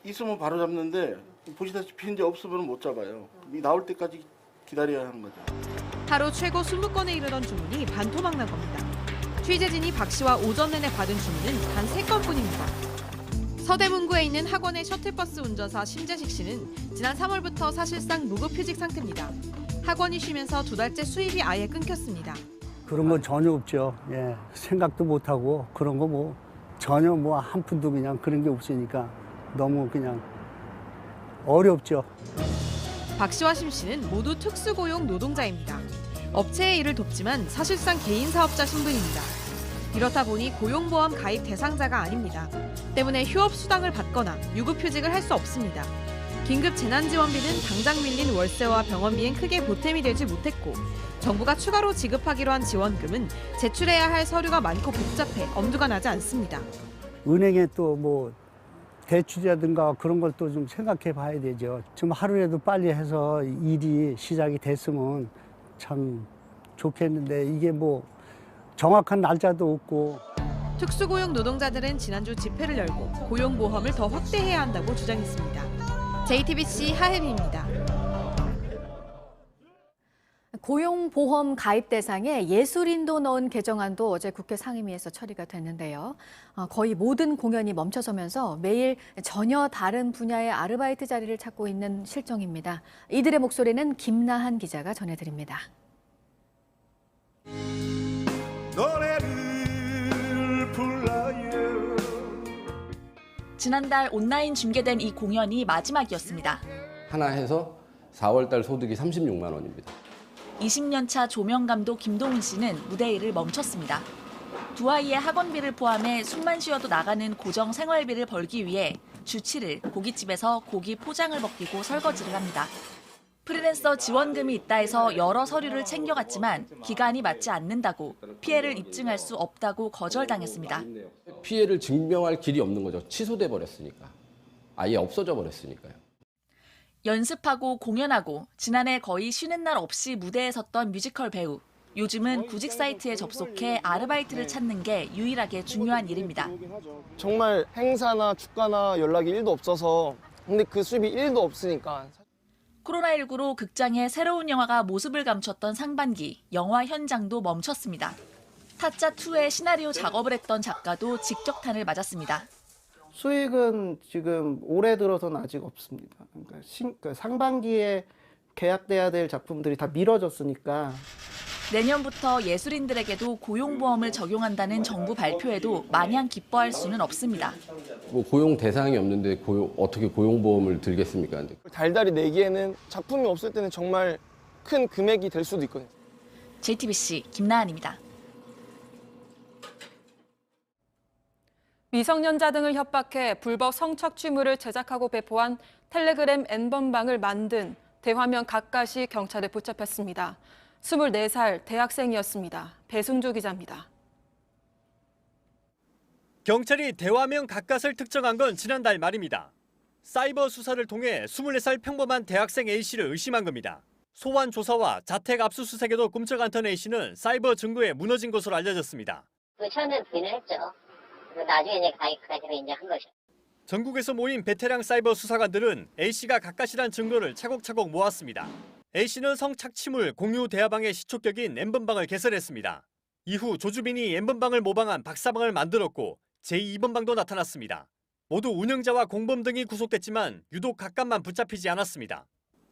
있으면 바로 잡는데 보시다시피 이제 없으면 못 잡아요. 나올 때까지 기다려야 하는 거죠. 하루 최고 20건에 이르던 주문이 반토막 난 겁니다. 취재진이 박 씨와 오전 내내 받은 주문은 단 3건뿐입니다. 서대문구에 있는 학원의 셔틀버스 운전사 심재식 씨는 지난 3월부터 사실상 무급휴직 상태입니다. 학원이 쉬면서 2달째 수입이 아예 끊겼습니다. 그런 건 전혀 없죠. 예, 생각도 못 하고 그런 거 뭐 전혀 뭐 한 푼도 그냥 그런 게 없으니까 너무 그냥 어렵죠. 박 씨와 심 씨는 모두 특수고용 노동자입니다. 업체의 일을 돕지만 사실상 개인 사업자 신분입니다. 이렇다 보니 고용보험 가입 대상자가 아닙니다. 때문에 휴업 수당을 받거나 유급휴직을 할 수 없습니다. 긴급 재난지원비는 당장 밀린 월세와 병원비엔 크게 보탬이 되지 못했고 정부가 추가로 지급하기로 한 지원금은 제출해야 할 서류가 많고 복잡해 엄두가 나지 않습니다. 은행에 또 뭐 대출이라든가 그런 걸 또 좀 생각해 봐야 되죠. 좀 하루라도 빨리 해서 일이 시작이 됐으면 참 좋겠는데 이게 뭐 정확한 날짜도 없고. 특수고용 노동자들은 지난주 집회를 열고 고용보험을 더 확대해야 한다고 주장했습니다. JTBC 하혜미입니다. 고용보험 가입 대상에 예술인도 넣은 개정안도 어제 국회 상임위에서 처리가 됐는데요. 거의 모든 공연이 멈춰서면서 매일 전혀 다른 분야의 아르바이트 자리를 찾고 있는 실정입니다. 이들의 목소리는 김나한 기자가 전해드립니다. 노래를 불러요. 지난달 온라인 중계된 이 공연이 마지막이었습니다. 하나 해서 4월달 소득이 36만 원입니다. 20년 차 조명감독 김동훈 씨는 무대 일을 멈췄습니다. 두 아이의 학원비를 포함해 숨만 쉬어도 나가는 고정 생활비를 벌기 위해 주 7일 고깃집에서 고기 포장을 벗기고 설거지를 합니다. 프리랜서 지원금이 있다 해서 여러 서류를 챙겨갔지만 기간이 맞지 않는다고 피해를 입증할 수 없다고 거절당했습니다. 피해를 증명할 길이 없는 거죠. 취소돼 버렸으니까. 아예 없어져 버렸으니까요. 연습하고 공연하고 지난해 거의 쉬는 날 없이 무대에 섰던 뮤지컬 배우. 요즘은 구직 사이트에 접속해 아르바이트를 찾는 게 유일하게 중요한 일입니다. 정말 행사나 축가나 연락이 1도 없어서 근데 그 수입이 1도 없으니까. 코로나19로 극장에 새로운 영화가 모습을 감췄던 상반기, 영화 현장도 멈췄습니다. 타짜2의 시나리오 작업을 했던 작가도 직격탄을 맞았습니다. 수익은 지금 올해 들어서는 아직 없습니다. 그러니까 상반기에 계약돼야 될 작품들이 다 미뤄졌으니까. 내년부터 예술인들에게도 고용보험을 적용한다는 정부 발표에도 마냥 기뻐할 수는 없습니다. 뭐 고용 대상이 없는데 어떻게 고용보험을 들겠습니까? 달달이 내기에는 작품이 없을 때는 정말 큰 금액이 될 수도 있거든요. JTBC 김나한입니다. 미성년자 등을 협박해 불법 성착취물을 제작하고 배포한 텔레그램 N번방을 만든 대화면 각갓이 경찰에 붙잡혔습니다. 24살 대학생이었습니다. 배승주 기자입니다. 경찰이 대화면 각갓을 특정한 건 지난달 말입니다. 사이버 수사를 통해 24살 평범한 대학생 A씨를 의심한 겁니다. 소환 조사와 자택 압수수색에도 꿈쩍 않던 A씨는 사이버 증거에 무너진 것으로 알려졌습니다. 처음엔 부인을 했죠. 나중에 이제 가입까지는 이제 한 것이죠. 전국에서 모인 베테랑 사이버 수사관들은 A씨가 각갓이란 증거를 차곡차곡 모았습니다. A씨는 성착취물 공유 대화방의 시초격인 N번방을 개설했습니다. 이후 조주빈이 N번방을 모방한 박사방을 만들었고 제2번방도 나타났습니다. 모두 운영자와 공범 등이 구속됐지만 유독 각각만 붙잡히지 않았습니다.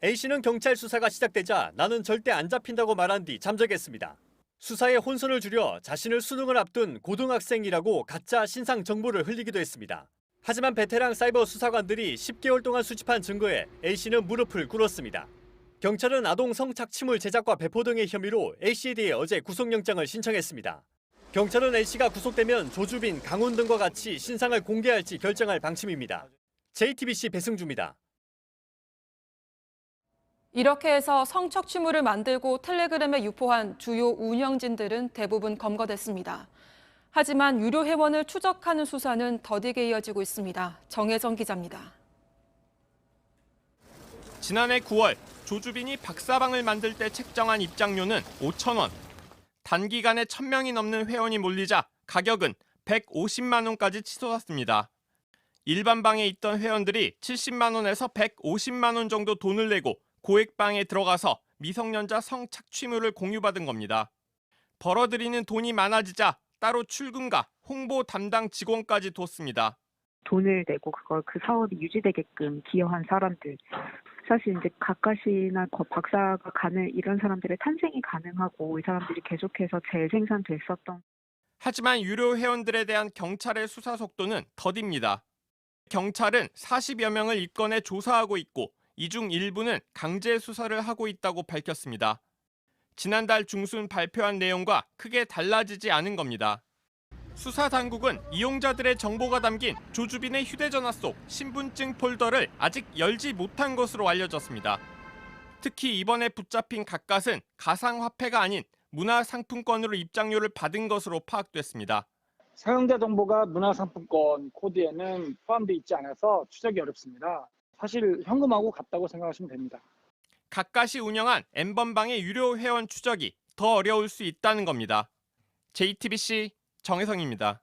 A씨는 경찰 수사가 시작되자 나는 절대 안 잡힌다고 말한 뒤 잠적했습니다. 수사에 혼선을 줄여 자신을 수능을 앞둔 고등학생이라고 가짜 신상 정보를 흘리기도 했습니다. 하지만 베테랑 사이버 수사관들이 10개월 동안 수집한 증거에 A씨는 무릎을 꿇었습니다. 경찰은 아동 성착취물 제작과 배포 등의 혐의로 A씨에 대해 어제 구속영장을 신청했습니다. 경찰은 A씨가 구속되면 조주빈, 강훈 등과 같이 신상을 공개할지 결정할 방침입니다. JTBC 배승주입니다. 이렇게 해서 성착취물을 만들고 텔레그램에 유포한 주요 운영진들은 대부분 검거됐습니다. 하지만 유료 회원을 추적하는 수사는 더디게 이어지고 있습니다. 정혜정 기자입니다. 지난해 9월 조주빈이 박사방을 만들 때 책정한 입장료는 5,000원. 단기간에 1,000명이 넘는 회원이 몰리자 가격은 150만 원까지 치솟았습니다. 일반 방에 있던 회원들이 70만 원에서 150만 원 정도 돈을 내고 고액방에 들어가서 미성년자 성착취물을 공유받은 겁니다. 벌어들이는 돈이 많아지자 따로 출금과 홍보 담당 직원까지 뒀습니다. 돈을 내고 그 사업이 유지되게끔 기여한 사람들. 사실 이제 가까시나 박사가 가는 이런 사람들의 탄생이 가능하고 이 사람들이 계속해서 재생산됐었던. 하지만 유료 회원들에 대한 경찰의 수사 속도는 더딥니다. 경찰은 40여 명을 입건해 조사하고 있고 이 중 일부는 강제 수사를 하고 있다고 밝혔습니다. 지난달 중순 발표한 내용과 크게 달라지지 않은 겁니다. 수사 당국은 이용자들의 정보가 담긴 조주빈의 휴대전화 속 신분증 폴더를 아직 열지 못한 것으로 알려졌습니다. 특히 이번에 붙잡힌 갓갓은 가상화폐가 아닌 문화상품권으로 입장료를 받은 것으로 파악됐습니다. 사용자 정보가 문화상품권 코드에는 포함되어 있지 않아서 추적이 어렵습니다. 사실 현금하고 같다고 생각하시면 됩니다. 갓갓이 운영한 N번방의 유료 회원 추적이 더 어려울 수 있다는 겁니다. JTBC 정혜성입니다.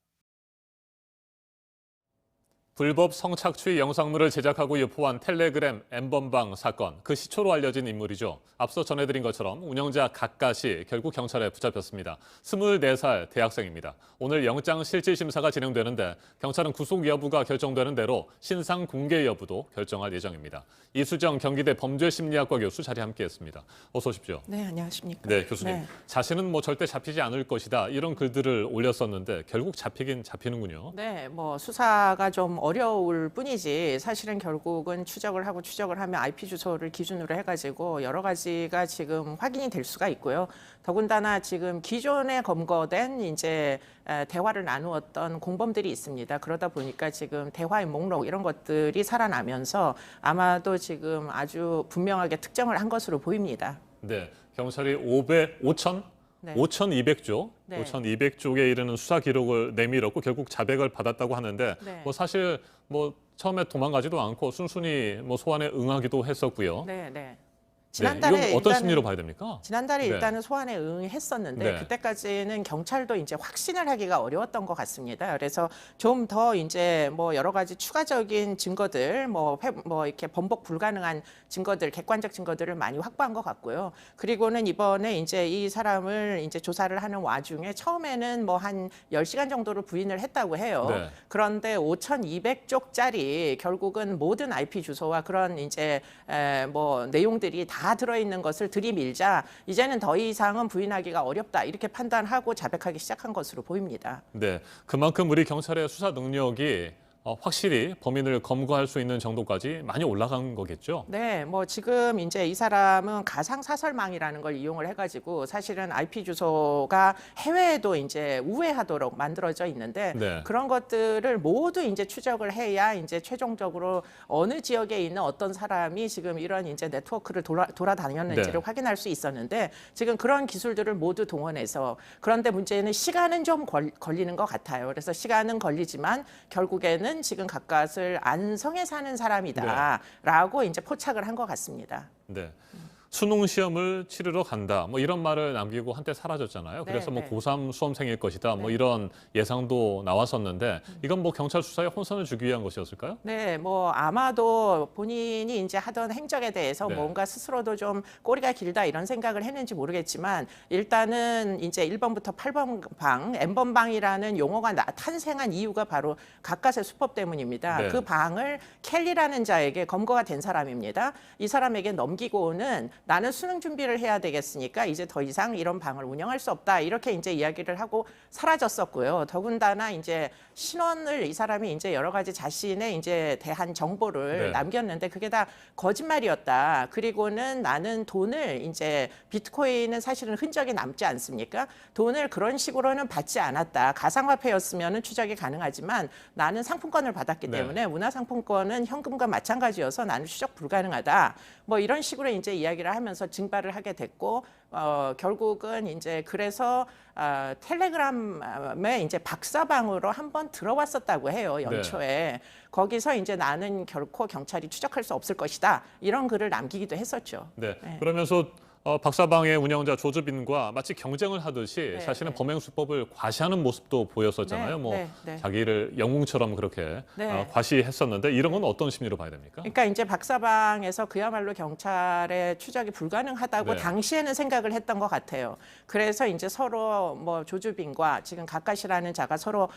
불법 성착취 영상물을 제작하고 유포한 텔레그램 N번방 사건, 그 시초로 알려진 인물이죠. 앞서 전해드린 것처럼 운영자 갓갓이 결국 경찰에 붙잡혔습니다. 24살 대학생입니다. 오늘 영장실질심사가 진행되는데 경찰은 구속 여부가 결정되는 대로 신상 공개 여부도 결정할 예정입니다. 이수정 경기대 범죄심리학과 교수 자리에 함께했습니다. 어서 오십시오. 네, 안녕하십니까. 네, 교수님. 네. 자신은 절대 잡히지 않을 것이다, 이런 글들을 올렸었는데 결국 잡히긴 잡히는군요. 네, 수사가 좀 어려울 뿐이지 사실은 결국은 추적을 하면 IP 주소를 기준으로 해가지고 여러 가지가 지금 확인이 될 수가 있고요. 더군다나 지금 기존에 검거된 이제 대화를 나누었던 공범들이 있습니다. 그러다 보니까 지금 대화의 목록 이런 것들이 살아나면서 아마도 지금 아주 분명하게 특정을 한 것으로 보입니다. 네, 경찰이 5,200조, 네. 5,200조에 이르는 수사 기록을 내밀었고 결국 자백을 받았다고 하는데 네. 사실 처음에 도망가지도 않고 순순히 소환에 응하기도 했었고요. 네. 네, 지난달에 이건 어떤 심리로 봐야 됩니까? 지난달에 네. 일단은 소환에 응했었는데 네. 그때까지는 경찰도 이제 확신을 하기가 어려웠던 것 같습니다. 그래서 좀 더 이제 여러 가지 추가적인 증거들, 이렇게 번복 불가능한 증거들, 객관적 증거들을 많이 확보한 것 같고요. 그리고는 이번에 이제 이 사람을 이제 조사를 하는 와중에 처음에는 한 10시간 정도를 부인을 했다고 해요. 네. 그런데 5,200쪽짜리 결국은 모든 IP 주소와 그런 이제 내용들이 다 들어있는 것을 들이밀자 이제는 더 이상은 부인하기가 어렵다 이렇게 판단하고 자백하기 시작한 것으로 보입니다. 네, 그만큼 우리 경찰의 수사 능력이 확실히 범인을 검거할 수 있는 정도까지 많이 올라간 거겠죠? 네, 지금 이제 이 사람은 가상 사설망이라는 걸 이용을 해가지고 사실은 IP 주소가 해외에도 이제 우회하도록 만들어져 있는데 네. 그런 것들을 모두 이제 추적을 해야 이제 최종적으로 어느 지역에 있는 어떤 사람이 지금 이런 이제 네트워크를 돌아다녔는지를 네. 확인할 수 있었는데 지금 그런 기술들을 모두 동원해서 그런데 문제는 시간은 좀 걸리는 것 같아요. 그래서 시간은 걸리지만 결국에는 지금 갓갓을 안성에 사는 사람이다라고 이제 포착을 한 것 같습니다. 네. 수능 시험을 치르러 간다, 이런 말을 남기고 한때 사라졌잖아요. 네, 그래서 네. 고3 수험생일 것이다, 이런 예상도 나왔었는데 이건 경찰 수사에 혼선을 주기 위한 것이었을까요? 네, 아마도 본인이 이제 하던 행적에 대해서 네. 뭔가 스스로도 좀 꼬리가 길다 이런 생각을 했는지 모르겠지만 일단은 이제 1번부터 8번 방, N번 방이라는 용어가 탄생한 이유가 바로 갓갓의 수법 때문입니다. 네. 그 방을 켈리라는 자에게 검거가 된 사람입니다. 이 사람에게 넘기고는 나는 수능 준비를 해야 되겠으니까 이제 더 이상 이런 방을 운영할 수 없다. 이렇게 이제 이야기를 하고 사라졌었고요. 더군다나 이제 신원을 이 사람이 이제 여러 가지 자신의 이제 대한 정보를 네. 남겼는데 그게 다 거짓말이었다. 그리고는 나는 돈을 이제 비트코인은 사실은 흔적이 남지 않습니까? 돈을 그런 식으로는 받지 않았다. 가상화폐였으면은 추적이 가능하지만 나는 상품권을 받았기 네. 때문에 문화상품권은 현금과 마찬가지여서 나는 추적 불가능하다. 이런 식으로 이제 이야기를 이야기를 하면서 증발을 하게 됐고 결국은 이제 그래서 텔레그램에 이제 박사방으로 한번 들어왔었다고 해요. 연초에. 네. 거기서 이제 나는 결코 경찰이 추적할 수 없을 것이다. 이런 글을 남기기도 했었죠. 네. 네. 그러면서 박사방의 운영자 조주빈과 마치 경쟁을 하듯이 네, 자신의 네. 범행 수법을 과시하는 모습도 보였었잖아요. 네, 뭐 네, 네. 자기를 영웅처럼 그렇게 네. 과시했었는데 이런 건 어떤 심리로 봐야 됩니까? 그러니까 이제 박사방에서 그야말로 경찰의 추적이 불가능하다고 네. 당시에는 생각을 했던 것 같아요. 그래서 이제 서로 뭐 조주빈과 지금 가까시라는 자가 서로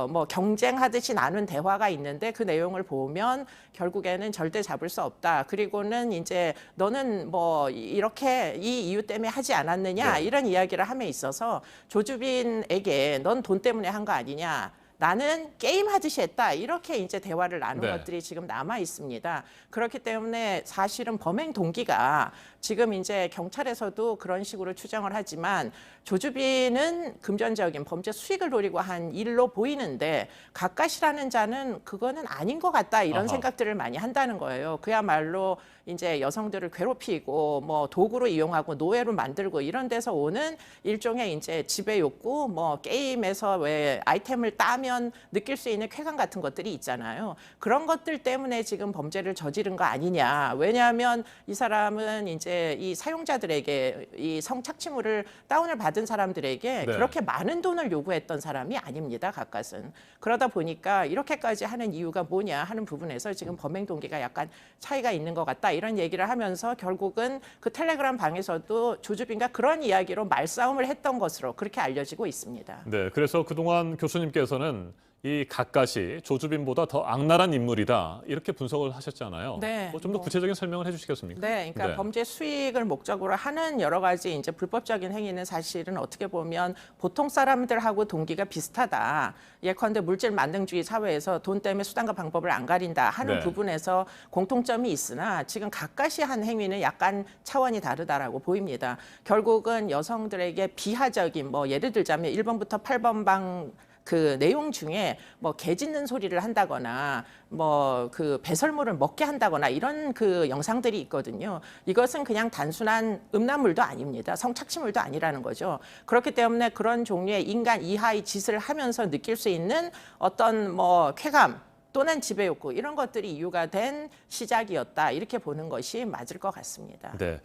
뭐 경쟁하듯이 나눈 대화가 있는데 그 내용을 보면 결국에는 절대 잡을 수 없다. 그리고는 이제 너는 뭐 이렇게 이 이유 때문에 하지 않았느냐 네. 이런 이야기를 함에 있어서 조주빈에게 넌 돈 때문에 한 거 아니냐. 나는 게임 하듯이 했다. 이렇게 이제 대화를 나눈 네. 것들이 지금 남아 있습니다. 그렇기 때문에 사실은 범행 동기가 지금 이제 경찰에서도 그런 식으로 추정을 하지만 조주빈은 금전적인 범죄 수익을 노리고 한 일로 보이는데 가까시라는 자는 그거는 아닌 것 같다. 이런 아하. 생각들을 많이 한다는 거예요. 그야말로 이제 여성들을 괴롭히고 뭐 도구로 이용하고 노예로 만들고 이런 데서 오는 일종의 이제 지배 욕구, 뭐 게임에서 왜 아이템을 따면 느낄 수 있는 쾌감 같은 것들이 있잖아요. 그런 것들 때문에 지금 범죄를 저지른 거 아니냐. 왜냐하면 이 사람은 이제 이 사용자들에게 이 성착취물을 다운을 받은 사람들에게 네. 그렇게 많은 돈을 요구했던 사람이 아닙니다. 가까스는. 그러다 보니까 이렇게까지 하는 이유가 뭐냐 하는 부분에서 지금 범행 동기가 약간 차이가 있는 것 같다. 이런 얘기를 하면서 결국은 그 텔레그램 방에서도 조주빈과 그런 이야기로 말싸움을 했던 것으로 그렇게 알려지고 있습니다. 네, 그래서 그동안 교수님께서는 이 가까시 조주빈보다 더 악랄한 인물이다 이렇게 분석을 하셨잖아요. 네, 좀 더 구체적인 설명을 해주시겠습니까? 네, 그러니까 범죄 수익을 목적으로 하는 여러 가지 이제 불법적인 행위는 사실은 어떻게 보면 보통 사람들하고 동기가 비슷하다. 예컨대 물질 만능주의 사회에서 돈 때문에 수단과 방법을 안 가린다 하는 네. 부분에서 공통점이 있으나 지금 가까시 한 행위는 약간 차원이 다르다라고 보입니다. 결국은 여성들에게 비하적인 뭐 예를 들자면 1번부터 8번 방 그 내용 중에 뭐 개 짖는 소리를 한다거나 뭐 그 배설물을 먹게 한다거나 이런 그 영상들이 있거든요. 이것은 그냥 단순한 음란물도 아닙니다. 성착취물도 아니라는 거죠. 그렇기 때문에 그런 종류의 인간 이하의 짓을 하면서 느낄 수 있는 어떤 뭐 쾌감 또는 지배 욕구 이런 것들이 이유가 된 시작이었다. 이렇게 보는 것이 맞을 것 같습니다. 네,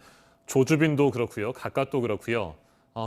조주빈도 그렇고요, 가까도 그렇고요.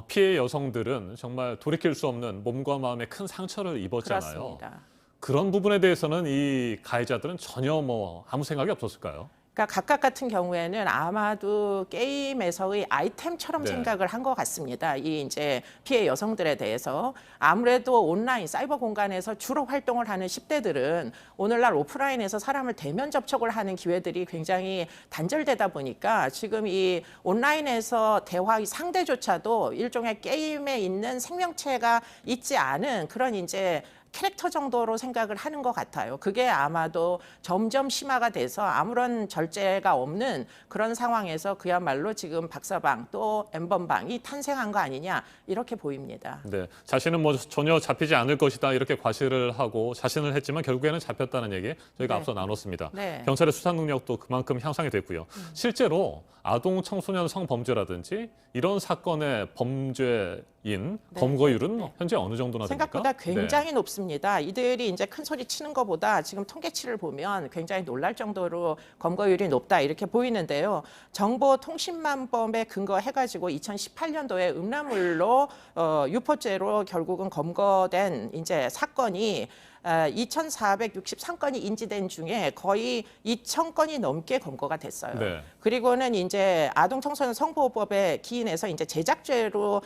피해 여성들은 정말 돌이킬 수 없는 몸과 마음의 큰 상처를 입었잖아요. 그렇습니다. 그런 부분에 대해서는 이 가해자들은 전혀 뭐 아무 생각이 없었을까요? 그러니까 각각 같은 경우에는 아마도 게임에서의 아이템처럼 네. 생각을 한 것 같습니다. 이 이제 피해 여성들에 대해서 아무래도 온라인 사이버 공간에서 주로 활동을 하는 10대들은 오늘날 오프라인에서 사람을 대면 접촉을 하는 기회들이 굉장히 단절되다 보니까 지금 이 온라인에서 대화의 상대조차도 일종의 게임에 있는 생명체가 있지 않은 그런 이제 캐릭터 정도로 생각을 하는 것 같아요. 그게 아마도 점점 심화가 돼서 아무런 절제가 없는 그런 상황에서 그야말로 지금 박사방 또 엠번방이 탄생한 거 아니냐 이렇게 보입니다. 네, 자신은 뭐 전혀 잡히지 않을 것이다 이렇게 과시를 하고 자신을 했지만 결국에는 잡혔다는 얘기 저희가 네. 앞서 나눴습니다. 네. 경찰의 수사 능력도 그만큼 향상이 됐고요. 실제로 아동 청소년 성범죄라든지 이런 사건의 범죄인 네. 검거율은 현재 어느 정도나 됩니까? 생각보다 굉장히 네. 높습니다. 이들이 이제 큰 소리 치는 것보다 지금 통계치를 보면 굉장히 놀랄 정도로 검거율이 높다 이렇게 보이는데요. 정보통신망법에 근거해가지고 2018년도에 음란물로 유포죄로 결국은 검거된 이제 사건이 2,463건이 인지된 중에 거의 2,000건이 넘게 검거가 됐어요. 네. 그리고는 이제 아동청소년 성보호법에 기인해서 이제 제작죄로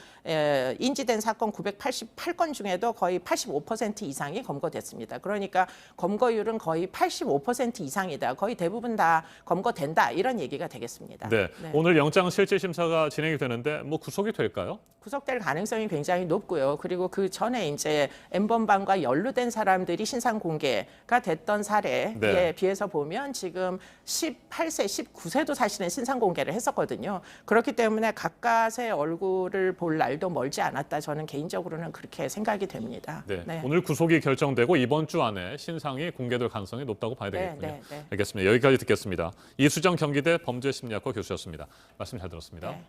인지된 사건 988건 중에도 거의 85% 이상이 검거됐습니다. 그러니까 검거율은 거의 85% 이상이다. 거의 대부분 다 검거된다. 이런 얘기가 되겠습니다. 네. 네. 오늘 영장 실질 심사가 진행이 되는데 뭐 구속이 될까요? 구속될 가능성이 굉장히 높고요. 그리고 그 전에 이제 엠번방과 연루된 사람들이 경찰들이 신상 공개가 됐던 사례에 네. 비해서 보면 지금 18세, 19세도 사실은 신상 공개를 했었거든요. 그렇기 때문에 가까스의 얼굴을 볼 날도 멀지 않았다. 저는 개인적으로는 그렇게 생각이 됩니다. 네. 네. 오늘 구속이 결정되고 이번 주 안에 신상이 공개될 가능성이 높다고 봐야 되겠군요. 네. 알겠습니다. 여기까지 듣겠습니다. 이수정 경기대 범죄심리학과 교수였습니다. 말씀 잘 들었습니다. 네.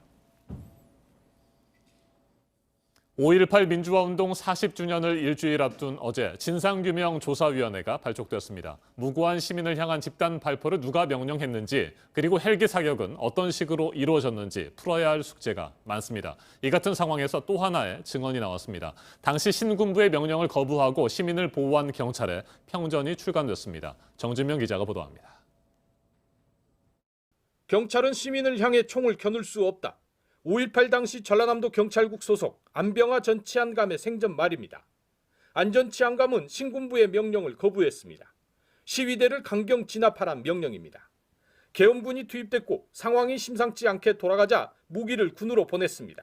5.18 민주화운동 40주년을 일주일 앞둔 어제 진상규명조사위원회가 발족되었습니다. 무고한 시민을 향한 집단 발포를 누가 명령했는지 그리고 헬기 사격은 어떤 식으로 이루어졌는지 풀어야 할 숙제가 많습니다. 이 같은 상황에서 또 하나의 증언이 나왔습니다. 당시 신군부의 명령을 거부하고 시민을 보호한 경찰에 평전이 출간됐습니다. 정진명 기자가 보도합니다. 경찰은 시민을 향해 총을 겨눌 수 없다. 5.18 당시 전라남도 경찰국 소속 안병화 전 치안감의 생전 말입니다. 안 전 치안감은 신군부의 명령을 거부했습니다. 시위대를 강경 진압하란 명령입니다. 계엄군이 투입됐고 상황이 심상치 않게 돌아가자 무기를 군으로 보냈습니다.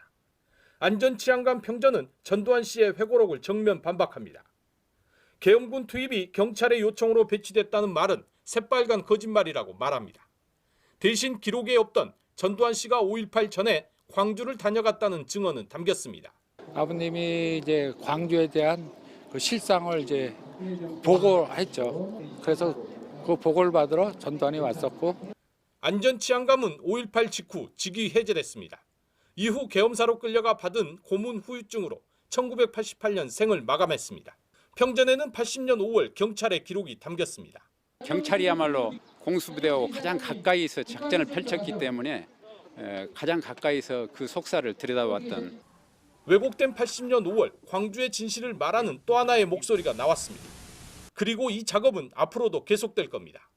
안 전 치안감 평전은 전두환 씨의 회고록을 정면 반박합니다. 계엄군 투입이 경찰의 요청으로 배치됐다는 말은 새빨간 거짓말이라고 말합니다. 대신 기록에 없던 전두환 씨가 5.18 전에 광주를 다녀갔다는 증언은 담겼습니다. 아버님이 이제 광주에 대한 그 실상을 이제 보고했죠. 그래서 그 보고를 받으러 전두환이 왔었고. 안 전 치안감은 5.18 직후 직위 해제됐습니다. 이후 계엄사로 끌려가 받은 고문 후유증으로 1988년 생을 마감했습니다. 평전에는 80년 5월 경찰의 기록이 담겼습니다. 경찰이야말로 공수부대하고 가장 가까이서 작전을 펼쳤기 때문에 가장 가까이서 그 속사를 들여다봤던. 왜곡된 80년 5월 광주의 진실을 말하는 또 하나의 목소리가 나왔습니다. 그리고 이 작업은 앞으로도 계속될 겁니다.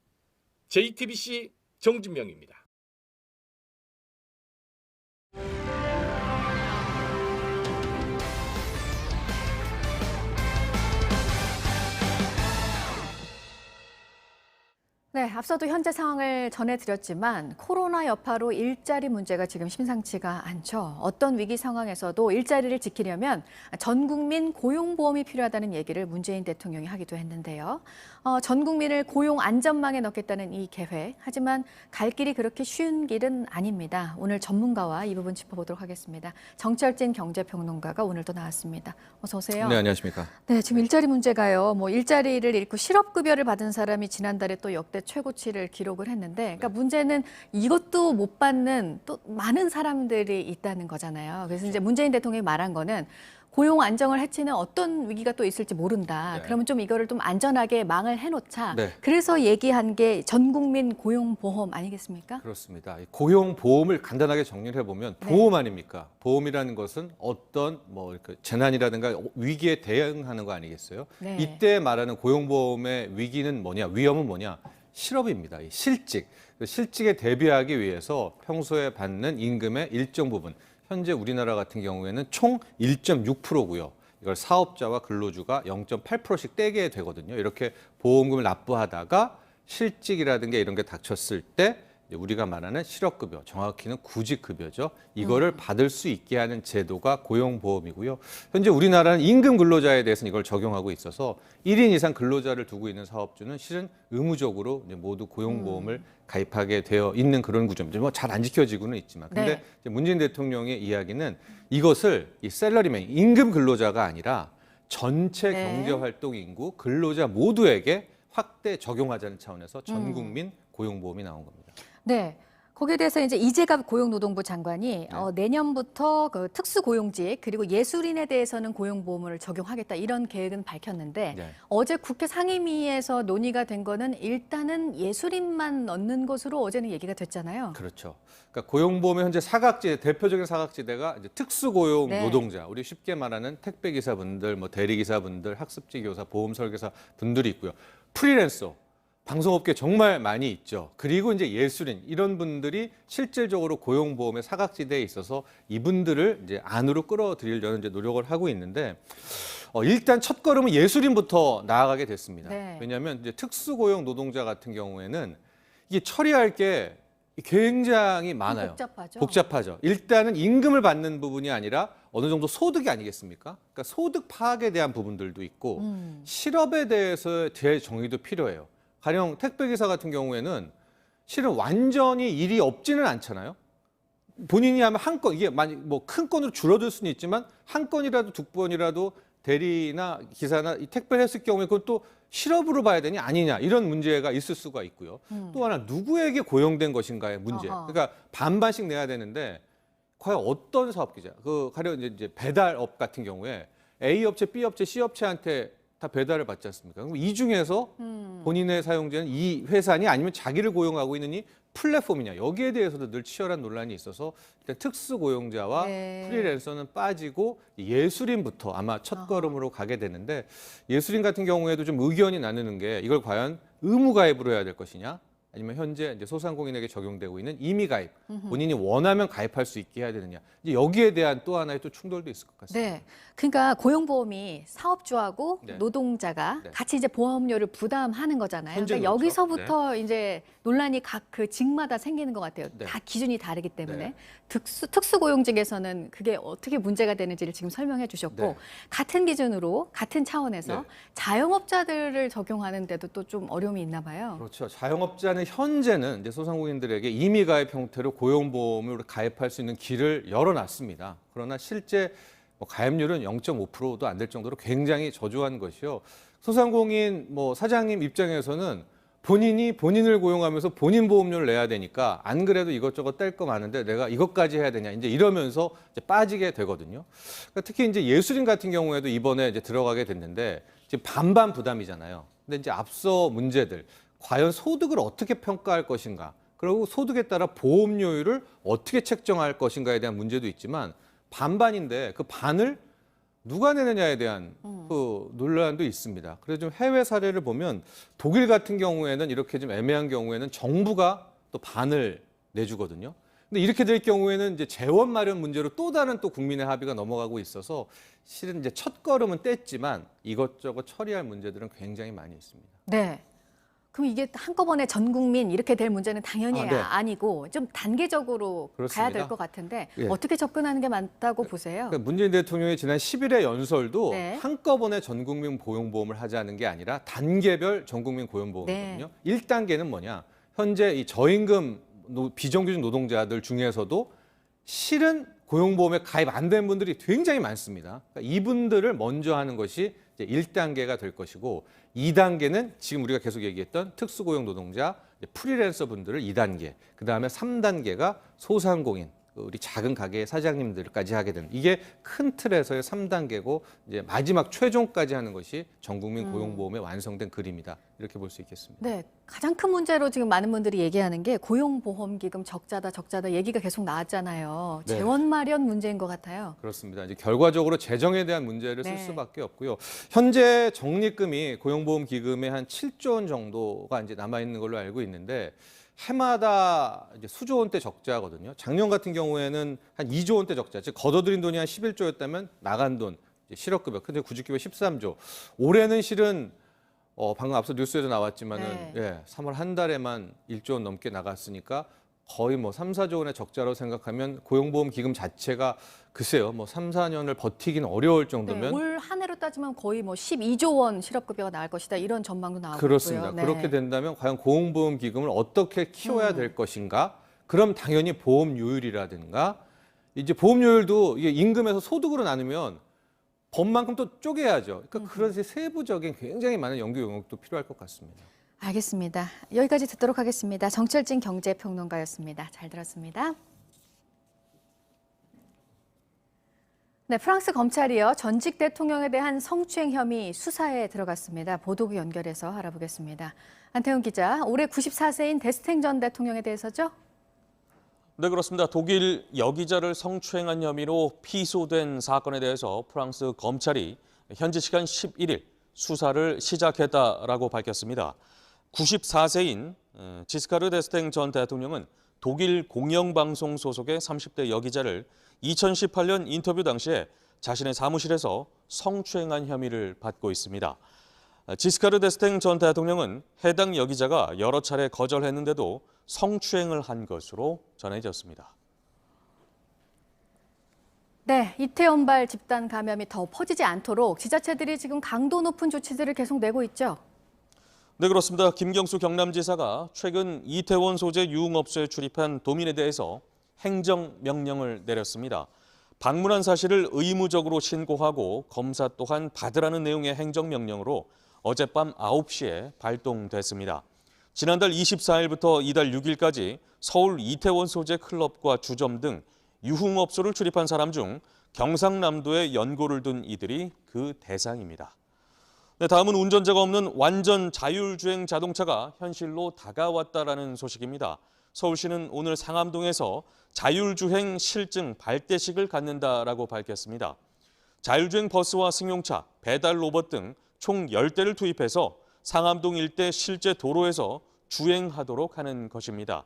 JTBC 정진명입니다. 네, 앞서도 현재 상황을 전해드렸지만 코로나 여파로 일자리 문제가 지금 심상치가 않죠. 어떤 위기 상황에서도 일자리를 지키려면 전 국민 고용보험이 필요하다는 얘기를 문재인 대통령이 하기도 했는데요. 전 국민을 고용 안전망에 넣겠다는 이 계획. 하지만 갈 길이 그렇게 쉬운 길은 아닙니다. 오늘 전문가와 이 부분 짚어보도록 하겠습니다. 정철진 경제평론가가 오늘 또 나왔습니다. 어서 오세요. 네, 안녕하십니까. 네, 지금 일자리 문제가요. 일자리를 잃고 실업급여를 받은 사람이 지난달에 또 역대 최고치를 기록을 했는데, 그러니까 문제는 이것도 못 받는 또 많은 사람들이 있다는 거잖아요. 그래서 이제 문재인 대통령이 말한 거는 고용 안정을 해치는 어떤 위기가 또 있을지 모른다. 그러면 좀 이거를 좀 안전하게 망을 해놓자. 그래서 얘기한 게 전 국민 고용보험 아니겠습니까? 그렇습니다. 고용보험을 간단하게 정리를 해보면 보험 아닙니까? 보험이라는 것은 어떤 재난이라든가 위기에 대응하는 거 아니겠어요? 이때 말하는 고용보험의 위기는 뭐냐, 위험은 뭐냐? 실업입니다. 실직. 실직에 대비하기 위해서 평소에 받는 임금의 일정 부분, 현재 우리나라 같은 경우에는 총 1.6%고요. 이걸 사업자와 근로주가 0.8%씩 떼게 되거든요. 이렇게 보험금을 납부하다가 실직이라든가 이런 게 닥쳤을 때 우리가 말하는 실업급여, 정확히는 구직급여죠. 이거를 받을 수 있게 하는 제도가 고용보험이고요. 현재 우리나라는 임금 근로자에 대해서는 이걸 적용하고 있어서 1인 이상 근로자를 두고 있는 사업주는 실은 의무적으로 모두 고용보험을 가입하게 되어 있는 그런 구조입니다. 잘 안 지켜지고는 있지만. 근데 문재인 대통령의 이야기는 이것을 이 셀러리맨, 임금 근로자가 아니라 전체 경제활동 인구, 근로자 모두에게 확대 적용하자는 차원에서 전 국민 고용보험이 나온 겁니다. 네. 거기에 대해서 이제 이재갑 고용노동부 장관이 내년부터 그 특수고용직 그리고 예술인에 대해서는 고용보험을 적용하겠다 이런 계획은 밝혔는데 어제 국회 상임위에서 논의가 된 거는 일단은 예술인만 넣는 것으로 어제는 얘기가 됐잖아요. 그렇죠. 그러니까 고용보험의 현재 사각지대, 대표적인 사각지대가 이제 특수고용 노동자, 우리 쉽게 말하는 택배기사분들, 대리기사분들, 학습지 교사, 보험 설계사 분들이 있고요. 프리랜서. 방송업계 정말 많이 있죠. 그리고 이제 예술인 이런 분들이 실질적으로 고용보험의 사각지대에 있어서 이분들을 이제 안으로 끌어들이려는 이제 노력을 하고 있는데 일단 첫 걸음은 예술인부터 나아가게 됐습니다. 왜냐하면 이제 특수고용 노동자 같은 경우에는 이게 처리할 게 굉장히 많아요. 복잡하죠. 복잡하죠. 일단은 임금을 받는 부분이 아니라 어느 정도 소득이 아니겠습니까? 그러니까 소득 파악에 대한 부분들도 있고 실업에 대해서의 재정의도 필요해요. 가령 택배기사 같은 경우에는 실은 완전히 일이 없지는 않잖아요. 본인이 하면 한 건, 이게 만약 뭐 큰 건으로 줄어들 수는 있지만 한 건이라도 두 건이라도 대리나 기사나 이 택배를 했을 경우에 그것도 실업으로 봐야 되냐 아니냐 이런 문제가 있을 수가 있고요. 또 하나 누구에게 고용된 것인가의 문제. 그러니까 반반씩 내야 되는데 과연 어떤 사업기자? 가령 이제 배달업 같은 경우에 A 업체, B 업체, C 업체한테 다 배달을 받지 않습니까? 그럼 이 중에서 본인의 사용자는 이 회사니 아니면 자기를 고용하고 있는 이 플랫폼이냐 여기에 대해서도 늘 치열한 논란이 있어서 일단 특수 고용자와 프리랜서는 빠지고 예술인부터 아마 첫걸음으로 가게 되는데 예술인 같은 경우에도 좀 의견이 나누는 게 이걸 과연 의무 가입으로 해야 될 것이냐 아니면 현재 이제 소상공인에게 적용되고 있는 임의 가입 본인이 원하면 가입할 수 있게 해야 되느냐 이제 여기에 대한 또 하나의 또 충돌도 있을 것 같습니다. 네, 그러니까 고용보험이 사업주하고 노동자가 같이 이제 보험료를 부담하는 거잖아요. 그러니까 그렇죠. 여기서부터 이제 논란이 각 그 직마다 생기는 것 같아요. 다 기준이 다르기 때문에 특수고용직에서는 그게 어떻게 문제가 되는지를 지금 설명해 주셨고 같은 기준으로 같은 차원에서 자영업자들을 적용하는데도 또 좀 어려움이 있나 봐요. 그렇죠. 자영업자는 현재는 이제 소상공인들에게 임의 가입 형태로 고용보험을 가입할 수 있는 길을 열어놨습니다. 그러나 실제 가입률은 0.5%도 안 될 정도로 굉장히 저조한 것이요. 소상공인 사장님 입장에서는 본인이 본인을 고용하면서 본인 보험료를 내야 되니까 안 그래도 이것저것 뗄 거 많은데 내가 이것까지 해야 되냐 이제 이러면서 이제 빠지게 되거든요. 그러니까 특히 이제 예술인 같은 경우에도 이번에 이제 들어가게 됐는데 지금 반반 부담이잖아요. 근데 이제 앞서 문제들 과연 소득을 어떻게 평가할 것인가 그리고 소득에 따라 보험료율을 어떻게 책정할 것인가에 대한 문제도 있지만 반반인데 그 반을 누가 내느냐에 대한 그 논란도 있습니다. 그래서 좀 해외 사례를 보면 독일 같은 경우에는 이렇게 좀 애매한 경우에는 정부가 또 반을 내주거든요. 근데 이렇게 될 경우에는 이제 재원 마련 문제로 또 다른 또 국민의 합의가 넘어가고 있어서 실은 이제 첫 걸음은 뗐지만 이것저것 처리할 문제들은 굉장히 많이 있습니다. 네. 그럼 이게 한꺼번에 전 국민 이렇게 될 문제는 당연히 아니고 좀 단계적으로 가야 될 것 같은데 어떻게 접근하는 게 맞다고 보세요? 그러니까 문재인 대통령이 지난 10일의 연설도 한꺼번에 전 국민 고용보험을 하자는 게 아니라 단계별 전 국민 고용보험이거든요. 1단계는 뭐냐? 현재 이 저임금 비정규직 노동자들 중에서도 실은 고용보험에 가입 안 된 분들이 굉장히 많습니다. 그러니까 이분들을 먼저 하는 것이 이제 1단계가 될 것이고 2단계는 지금 우리가 계속 얘기했던 특수고용 노동자, 프리랜서 분들을 2단계, 그다음에 3단계가 소상공인, 우리 작은 가게 사장님들까지 하게 되는 이게 큰 틀에서의 3단계고 이제 마지막 최종까지 하는 것이 전국민 고용보험의 완성된 그림이다. 이렇게 볼 수 있겠습니다. 네, 가장 큰 문제로 지금 많은 분들이 얘기하는 게 고용보험기금 적자다 얘기가 계속 나왔잖아요. 재원 마련 문제인 것 같아요. 그렇습니다. 이제 결과적으로 재정에 대한 문제를 쓸 수밖에 없고요. 현재 적립금이 고용보험기금에 한 7조 원 정도가 이제 남아 있는 걸로 알고 있는데. 해마다 이제 수조 원대 적자거든요. 작년 같은 경우에는 한 2조 원대 적자, 즉 걷어들인 돈이 한 11조였다면 나간 돈, 실업급여, 근데 구직급여 13조. 올해는 실은 방금 앞서 뉴스에도 나왔지만은 3월 한 달에만 1조 원 넘게 나갔으니까 거의 3, 4조 원의 적자로 생각하면 고용보험 기금 자체가 글쎄요, 3, 4년을 버티기는 어려울 정도면 올 한 해로 따지면 거의 12조 원 실업급여가 나올 것이다 이런 전망도 나오고 그렇습니다. 있고요. 그렇게 된다면 과연 고용보험 기금을 어떻게 키워야 될 것인가? 그럼 당연히 보험료율이라든가 이제 보험료율도 이게 임금에서 소득으로 나누면 법만큼 또 쪼개야죠. 그러니까 그런 세부적인 굉장히 많은 연구 용역도 필요할 것 같습니다. 알겠습니다. 여기까지 듣도록 하겠습니다. 정철진 경제평론가였습니다. 잘 들었습니다. 네, 프랑스 검찰이요. 전직 대통령에 대한 성추행 혐의 수사에 들어갔습니다. 보도국 연결해서 알아보겠습니다. 안태훈 기자, 올해 94세인 데스탱 전 대통령에 대해서죠? 네, 그렇습니다. 독일 여기자를 성추행한 혐의로 피소된 사건에 대해서 프랑스 검찰이 현지 시간 11일 수사를 시작했다라고 밝혔습니다. 94세인 지스카르 데스탱 전 대통령은 독일 공영방송 소속의 30대 여기자를 2018년 인터뷰 당시에 자신의 사무실에서 성추행한 혐의를 받고 있습니다. 지스카르 데스탱 전 대통령은 해당 여기자가 여러 차례 거절했는데도 성추행을 한 것으로 전해졌습니다. 네, 이태원발 집단 감염이 더 퍼지지 않도록 지자체들이 지금 강도 높은 조치들을 계속 내고 있죠. 네, 그렇습니다. 김경수 경남지사가 최근 이태원 소재 유흥업소에 출입한 도민에 대해서 행정명령을 내렸습니다. 방문한 사실을 의무적으로 신고하고 검사 또한 받으라는 내용의 행정명령으로 어젯밤 9시에 발동됐습니다. 지난달 24일부터 이달 6일까지 서울 이태원 소재 클럽과 주점 등 유흥업소를 출입한 사람 중 경상남도에 연고를 둔 이들이 그 대상입니다. 네, 다음은 운전자가 없는 완전 자율주행 자동차가 현실로 다가왔다라는 소식입니다. 서울시는 오늘 상암동에서 자율주행 실증 발대식을 갖는다라고 밝혔습니다. 자율주행 버스와 승용차, 배달 로봇 등 총 10대를 투입해서 상암동 일대 실제 도로에서 주행하도록 하는 것입니다.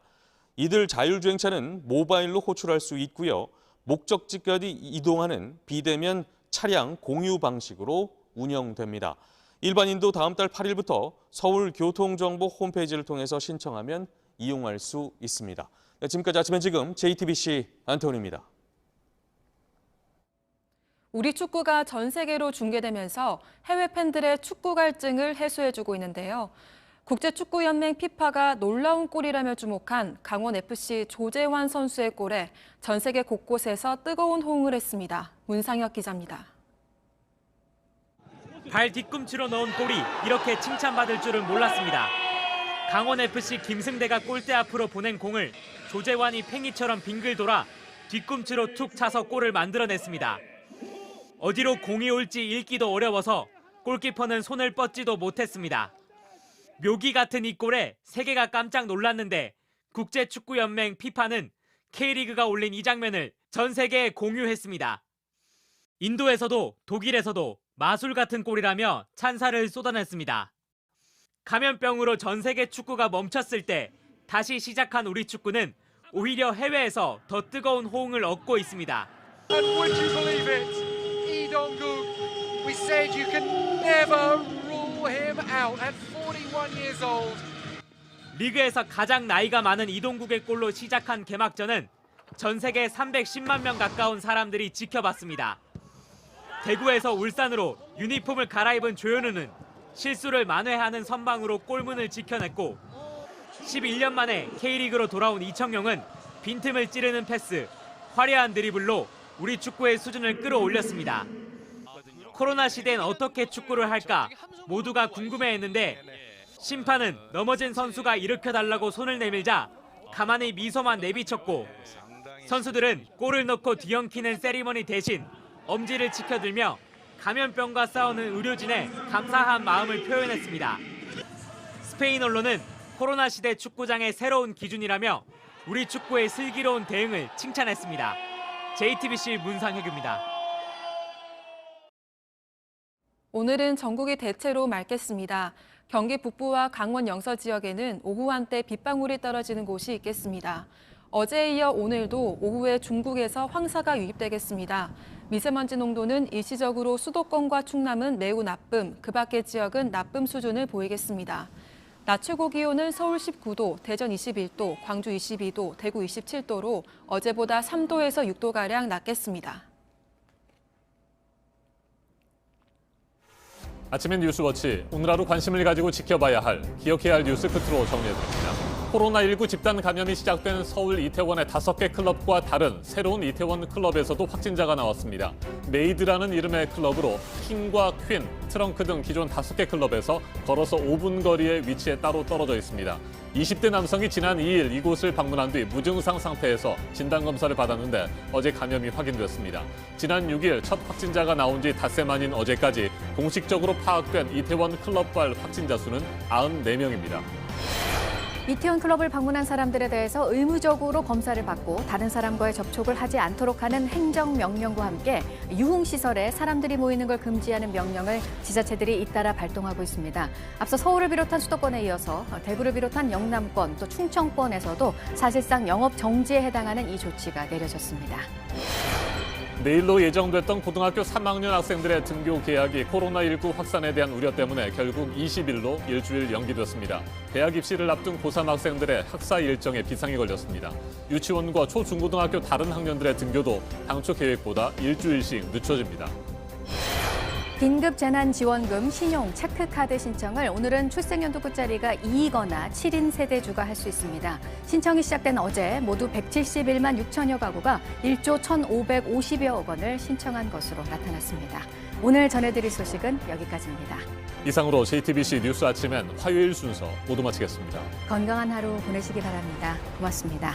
이들 자율주행차는 모바일로 호출할 수 있고요. 목적지까지 이동하는 비대면 차량 공유 방식으로 운영됩니다. 일반인도 다음 달 8일부터 서울교통정보 홈페이지를 통해서 신청하면 이용할 수 있습니다. 네, 지금까지 아침엔 지금 JTBC 안태훈입니다. 우리 축구가 전 세계로 중계되면서 해외 팬들의 축구 갈증을 해소해주고 있는데요. 국제축구연맹 피파가 놀라운 골이라며 주목한 강원FC 조재환 선수의 골에 전 세계 곳곳에서 뜨거운 호응을 했습니다. 문상혁 기자입니다. 발 뒤꿈치로 넣은 골이 이렇게 칭찬받을 줄은 몰랐습니다. 강원FC 김승대가 골대 앞으로 보낸 공을 조재환이 팽이처럼 빙글 돌아 뒤꿈치로 툭 차서 골을 만들어냈습니다. 어디로 공이 올지 읽기도 어려워서 골키퍼는 손을 뻗지도 못했습니다. 묘기 같은 이 골에 세계가 깜짝 놀랐는데 국제축구연맹 피파는 K리그가 올린 이 장면을 전 세계에 공유했습니다. 인도에서도 독일에서도 마술 같은 골이라며 찬사를 쏟아냈습니다. 감염병으로 전 세계 축구가 멈췄을 때 다시 시작한 우리 축구는 오히려 해외에서 더 뜨거운 호응을 얻고 있습니다. And would you believe it? Lee Dong-gook, we said you can never rule him out at 41 years old. 리그에서 가장 나이가 많은 이동국의 골로 시작한 개막전은 전 세계 310만 명 가까운 사람들이 지켜봤습니다. 대구에서 울산으로 유니폼을 갈아입은 조현우는 실수를 만회하는 선방으로 골문을 지켜냈고 11년 만에 K리그로 돌아온 이청용은 빈틈을 찌르는 패스, 화려한 드리블로 우리 축구의 수준을 끌어올렸습니다. 코로나 시대엔 어떻게 축구를 할까 모두가 궁금해했는데 심판은 넘어진 선수가 일으켜달라고 손을 내밀자 가만히 미소만 내비쳤고 선수들은 골을 넣고 뒤엉키는 세리머니 대신 엄지를 치켜들며 감염병과 싸우는 의료진에 감사한 마음을 표현했습니다. 스페인 언론은 코로나 시대 축구장의 새로운 기준이라며 우리 축구의 슬기로운 대응을 칭찬했습니다. JTBC 문상혁입니다. 오늘은 전국이 대체로 맑겠습니다. 경기 북부와 강원 영서 지역에는 오후 한때 빗방울이 떨어지는 곳이 있겠습니다. 어제에 이어 오늘도 오후에 중국에서 황사가 유입되겠습니다. 미세먼지 농도는 일시적으로 수도권과 충남은 매우 나쁨, 그 밖의 지역은 나쁨 수준을 보이겠습니다. 낮 최고 기온은 서울 19도, 대전 21도, 광주 22도, 대구 27도로 어제보다 3도에서 6도가량 낮겠습니다. 아침엔 뉴스워치, 오늘 하루 관심을 가지고 지켜봐야 할, 기억해야 할 뉴스 끝으로 정리해드립니다. 코로나19 집단 감염이 시작된 서울 이태원의 5개 클럽과 다른 새로운 이태원 클럽에서도 확진자가 나왔습니다. 메이드라는 이름의 클럽으로 킹과 퀸, 트렁크 등 기존 5개 클럽에서 걸어서 5분 거리에 위치해 따로 떨어져 있습니다. 20대 남성이 지난 2일 이곳을 방문한 뒤 무증상 상태에서 진단검사를 받았는데 어제 감염이 확인됐습니다. 지난 6일 첫 확진자가 나온 지 닷새 만인 어제까지 공식적으로 파악된 이태원 클럽발 확진자 수는 94명입니다. 이태원 클럽을 방문한 사람들에 대해서 의무적으로 검사를 받고 다른 사람과의 접촉을 하지 않도록 하는 행정명령과 함께 유흥시설에 사람들이 모이는 걸 금지하는 명령을 지자체들이 잇따라 발동하고 있습니다. 앞서 서울을 비롯한 수도권에 이어서 대구를 비롯한 영남권 또 충청권에서도 사실상 영업 정지에 해당하는 이 조치가 내려졌습니다. 내일로 예정됐던 고등학교 3학년 학생들의 등교 개학이 코로나19 확산에 대한 우려 때문에 결국 20일로 일주일 연기됐습니다. 대학 입시를 앞둔 고3 학생들의 학사 일정에 비상이 걸렸습니다. 유치원과 초중고등학교 다른 학년들의 등교도 당초 계획보다 일주일씩 늦춰집니다. 긴급 재난지원금, 신용, 체크카드 신청을 오늘은 출생연도 끝자리가 2이거나 7인 세대주가 할 수 있습니다. 신청이 시작된 어제 모두 171만 6천여 가구가 1조 1,550여억 원을 신청한 것으로 나타났습니다. 오늘 전해드릴 소식은 여기까지입니다. 이상으로 JTBC 뉴스 아침엔 화요일 순서 모두 마치겠습니다. 건강한 하루 보내시기 바랍니다. 고맙습니다.